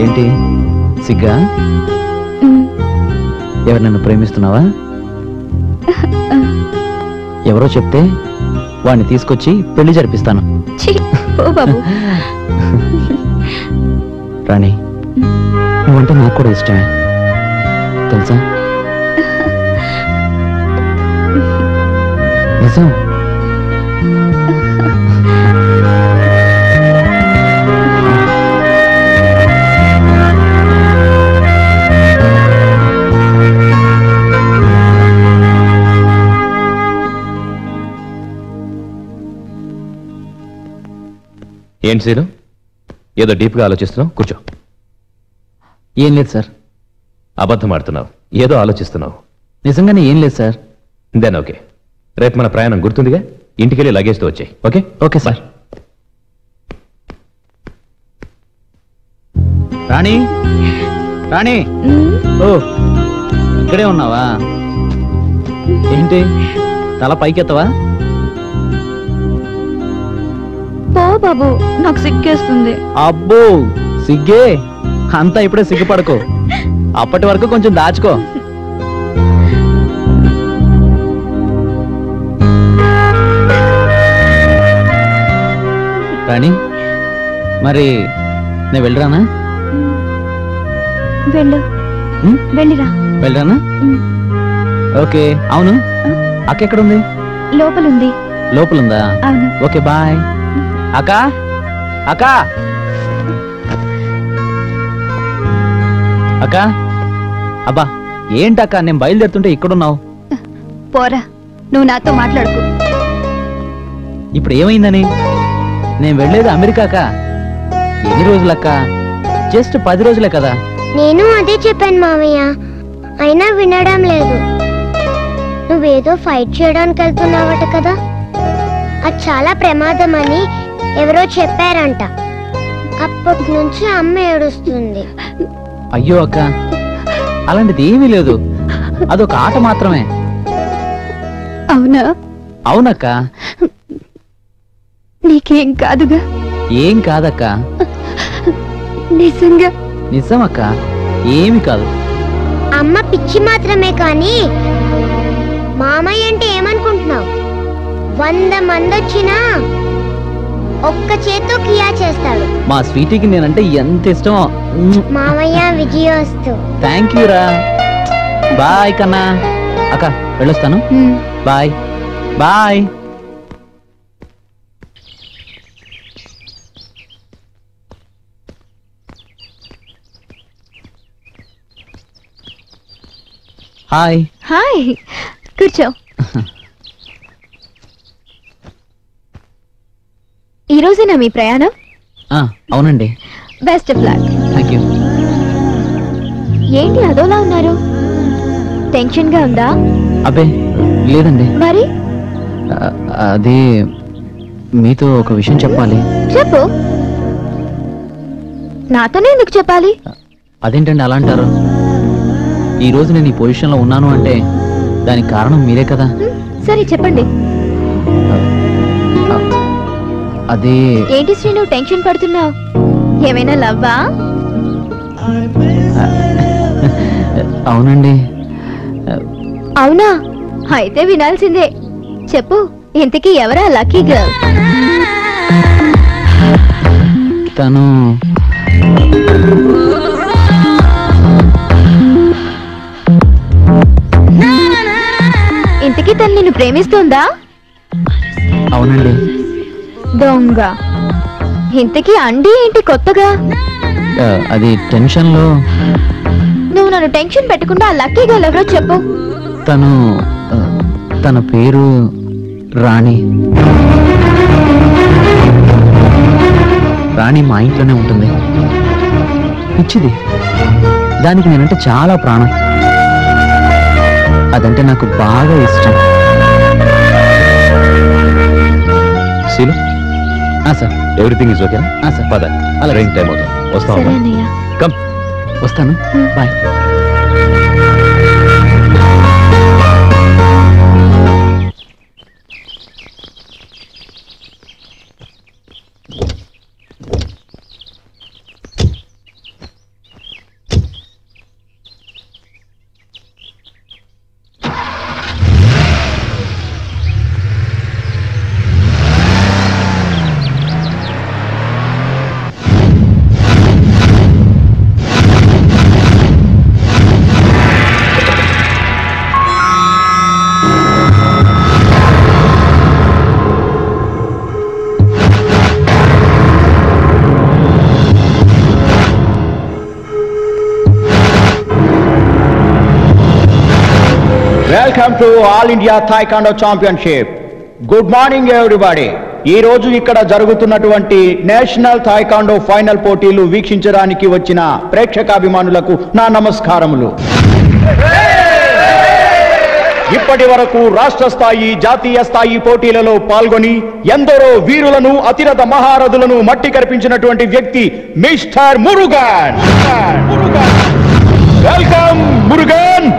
ఏంటి సిగ్గా? ఎవరు నన్ను ప్రేమిస్తున్నావా? ఎవరో చెప్తే వాడిని తీసుకొచ్చి పెళ్లి జరిపిస్తాను. రాణి, నువ్వంటే నాకు కూడా ఇష్టమే తెలుసా? నిజం. ఏంటి సీను, ఏదో డీప్గా ఆలోచిస్తున్నావు? కూర్చో. ఏం లేదు సార్. అబద్ధం ఆడుతున్నావు, ఏదో ఆలోచిస్తున్నావు. నిజంగానే ఏం లేదు సార్. దెన్ ఓకే, రేపు మన ప్రయాణం గుర్తుందిగా, ఇంటికెళ్ళి లగేజ్తో వచ్చాయి. Okay? Okay sir. Rani, Rani, oh ఇక్కడే ఉన్నావా? ఏంటి తల పైకెత్తవా? పో బాబు, నాకు సిగ్గేస్తుంది. అబ్బో సిగ్గే? అంతా ఇప్పుడే సిగ్గుపడకు, అప్పటి వరకు కొంచెం దాచుకో. రాణి, మరి నేను వెళ్ళరానా? వెళ్ళు, వెళ్ళిరా. వెళ్ళరానా? ఓకే. అవును, అక్క ఎక్కడుంది? లోపలుంది. లోపలుందా? అవును. Okay bye. అక్క, అక్క, అక్క. అబ్బా ఏంటక్క, నేను బయలుదేరుతుంటే ఇక్కడున్నావు? పోరా, నువ్వు నాతో మాట్లాడుకో. ఇప్పుడు ఏమైందని? నేను వెళ్ళేది అమెరికాక. ఎన్ని రోజులక్క? జస్ట్ 10 రోజులే కదా. నేను అదే చెప్పాను మావయ్య, అయినా వినడం లేదు. నువ్వేదో ఫైట్ చేయడానికి వెళ్తున్నావట కదా, అది చాలా ప్రమాదం అని ఎవరో చెప్పారంట. అప్పటి నుంచి అమ్మ ఏడుస్తుంది. అయ్యో అక్క, అలాంటిది ఏమీ లేదు, అదొక ఆట మాత్రమే. అవునా? అవునక్క. నీకేం కాదుగా? ఏం కాదక్క. నిజంగా? నిజమక్క, ఏమి కాదు. అమ్మ పిచ్చి మాత్రమే కానీ మామయ్య అంటే ఏమనుకుంటున్నావు? 100 మంది వచ్చినా ఒక్క చేత్తో కియా చేస్తాడు. మా స్వీటీకి నేనంటే ఎంత ఇష్టమో. మామయ్య విజయోస్తు. థ్యాంక్ యూ రా. బాయ్ కన్నా. అక్క వెళ్ళొస్తాను. Bye bye. హాయ్. హాయ్, కూర్చో. ఈ రోజేనా మీ ప్రయాణం? అవునండి. Best of luck. Thank you. ఏంటి అదోలా ఉన్నారు? టెన్షన్ గా ఉందా? అబ్బే లేదండి. మరి అది మీతో ఒక విషయం చెప్పాలి. చెప్పు. నాతోనే ఎందుకు చెప్పాలి? అదేంటండి అలా అంటారు? ఈ రోజు నేను ఈ పొజిషన్లో ఉన్నాను అంటే దానికి కారణం మీరే కదా. సరే చెప్పండి. అదే. ఏంటి శ్రీ, నువ్వు టెన్షన్ పడుతున్నావు? ఏమైనా లవ్వా? అవునండి. అవునా? అయితే వినాల్సిందే. చెప్పు, ఇంతకీ ఎవరా లక్కీ గర్ల్? తను ఇంతకీ తను నిన్ను ప్రేమిస్తుందా? అవునండి. దొంగ. ఇంతకీ అండి ఏంటి కొత్తగా? అది టెన్షన్ లో. నువ్వు నన్ను టెన్షన్ పెట్టకుండా ఆ లక్కీ గర్ల్ ఎవరో చెప్పు. తన పేరు రాణి. రాణి మా ఇంట్లోనే ఉంటుంది. పిచ్చిది, దానికి నేనంటే చాలా ప్రాణం. అదంటే నాకు బాగా ఇష్టం. సీను, సార్. ఎవ్రీథింగ్ ఈజ్ ఓకేనా? సార్. పద, అలా రైన్ టైం అవుతుంది. వస్తామమ్మా. కమ్. వస్తాను. Bye. Welcome to All India Taekwondo Championship. Good morning, everybody. ఈ రోజు ఇక్కడ జరుగుతున్నటువంటి నేషనల్ తాయికాండో ఫైనల్ పోటీలు వీక్షించడానికి వచ్చిన ప్రేక్షకాభిమానులకు నా నమస్కారములు. ఇప్పటి వరకు రాష్ట్ర స్థాయి, జాతీయ స్థాయి పోటీలలో పాల్గొని ఎందరో వీరులను, అతిరథ మహారథులను మట్టి కరిపించినటువంటి వ్యక్తి mister Murugan. Welcome Murugan.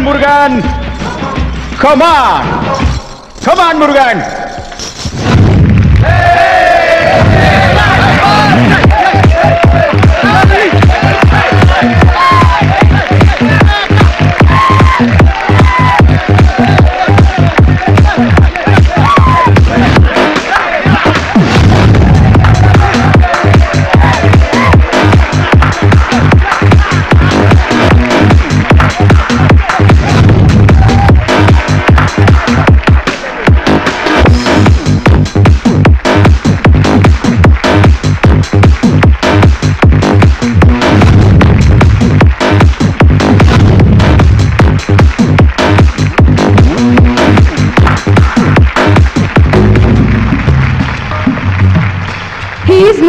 Murugan, come on Murugan.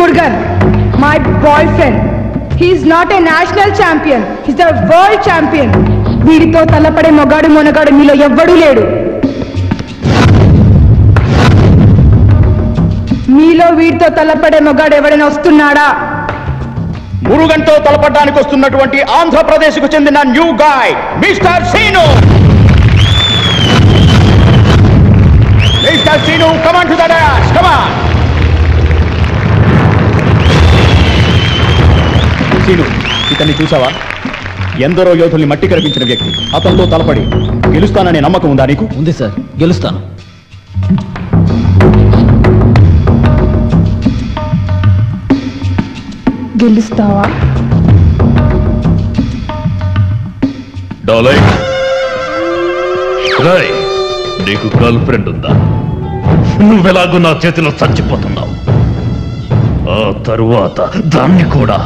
Murugan, my boyfriend. He is not a national champion. He is a world champion. వీడితో తలపడే మొగాడు మొనగాడు మీలో ఎవ్వడూ లేడు. మీలో వీడితో తలపడే మొగాడు ఎవడైనా వస్తున్నాడా? మురుగన్తో తలపడడానికి వస్తున్నటువంటి ఆంధ్రప్రదేశ్ కు చెందిన new guy mister Seenu. Mister Seenu, come on to the dance, come on. Seenu, ఇతన్ని చూసావా? ఎందరో యోధుల్ని మట్టి కరిపించిన వ్యక్తి. అతనితో తలపడి గెలుస్తాననే నమ్మకం ఉందా నీకు? ఉంది సార్, గెలుస్తాను. గెలుస్తావా? డార్లింగ్, నీకు గర్ల్ ఫ్రెండ్ ఉందా? నువ్వెలాగో నా చేతిలో చచ్చిపోతున్నావు. ఆ తరువాత దాన్ని కూడా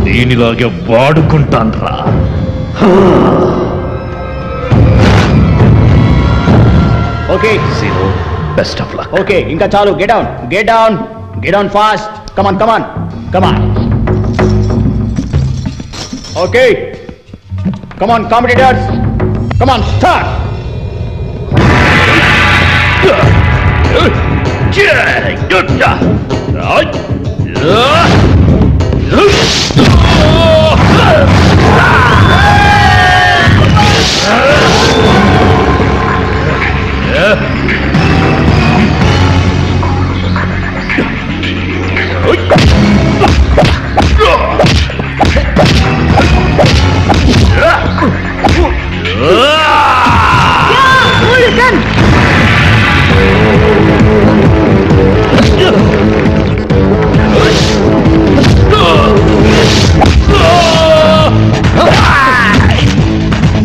దీనిలాగే వాడుకుంటాన్రా. Okay Seenu, best of luck. Okay, ఇంకా చాలు. Get down fast. Come on. Okay, come on competitors, come on, start.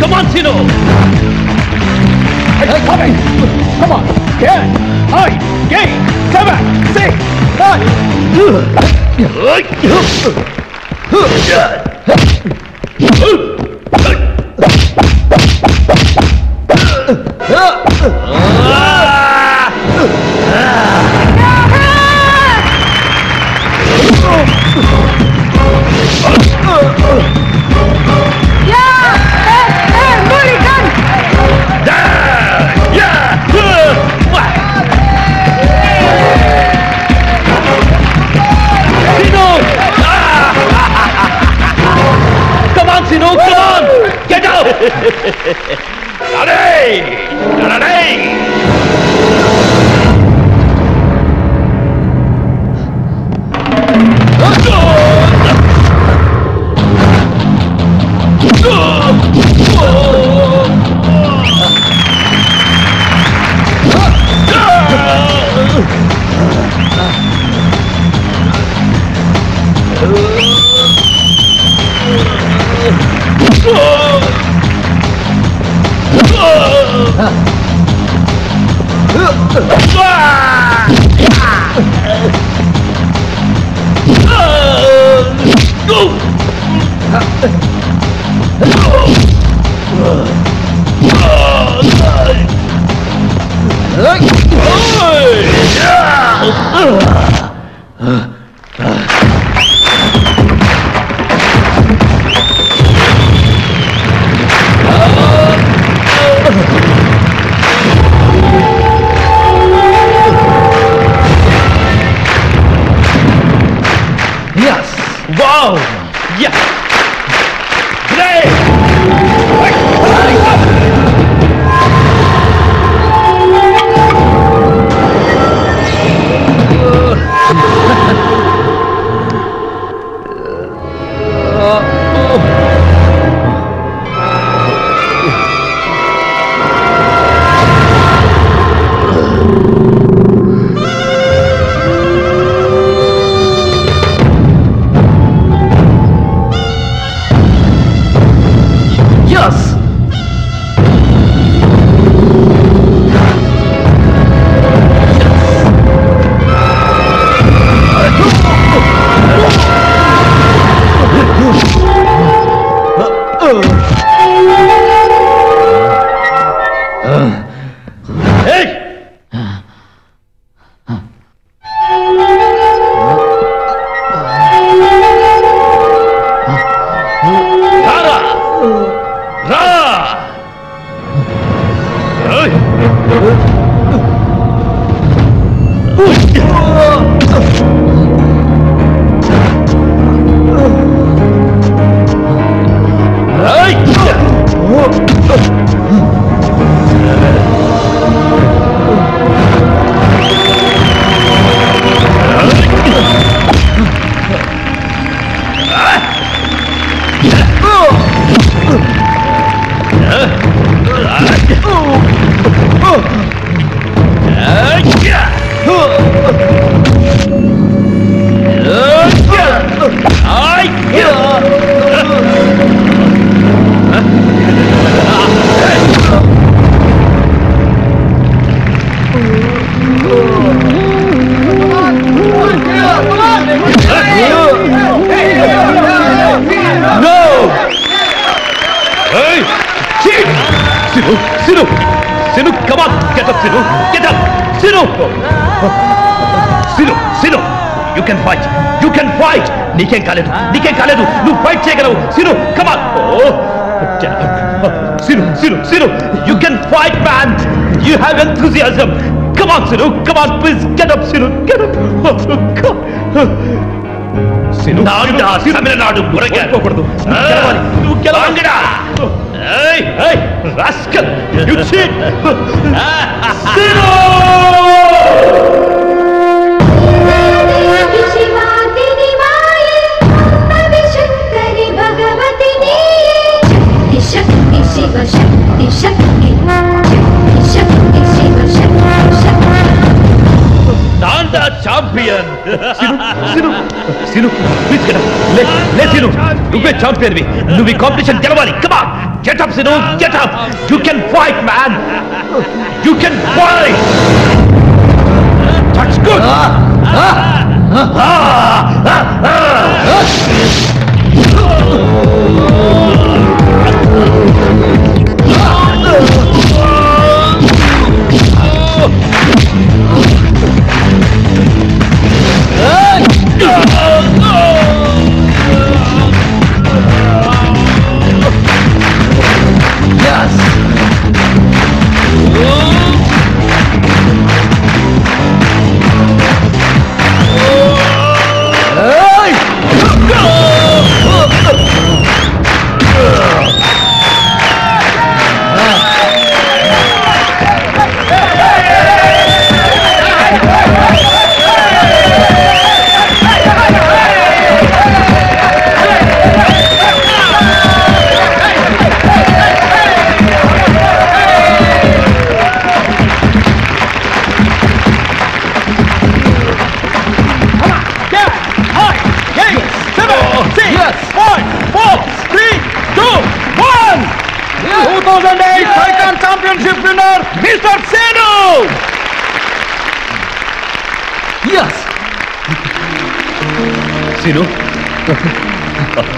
Come on, Sino! It's coming! Come on! 10, 9, 8, 7, 6, 5! Yes! Wow! Yeah! Great! నీకేం కాలేదు నువ్వు ఫైట్ చేయగలవు Seenu come on Seenu you can fight man you have enthusiasm come on Seenu come on please get up Seenu get up Seenu Tamil Nadu మురగకూడదు నువ్వు గెలవంగడా ఏయ్ ఏయ్ rascal you cheat Seenu Shakti Shakti Shakti Shiva Shakti Shakti నాందా champion Seenu please get up లే సిను నువ్వే ఛాంపియన్ నువ్వు ఈ కాంపిటీషన్ గెలవాలి come on get up Seenu get up you can fight man you can fight that's good scene వెళ్తాను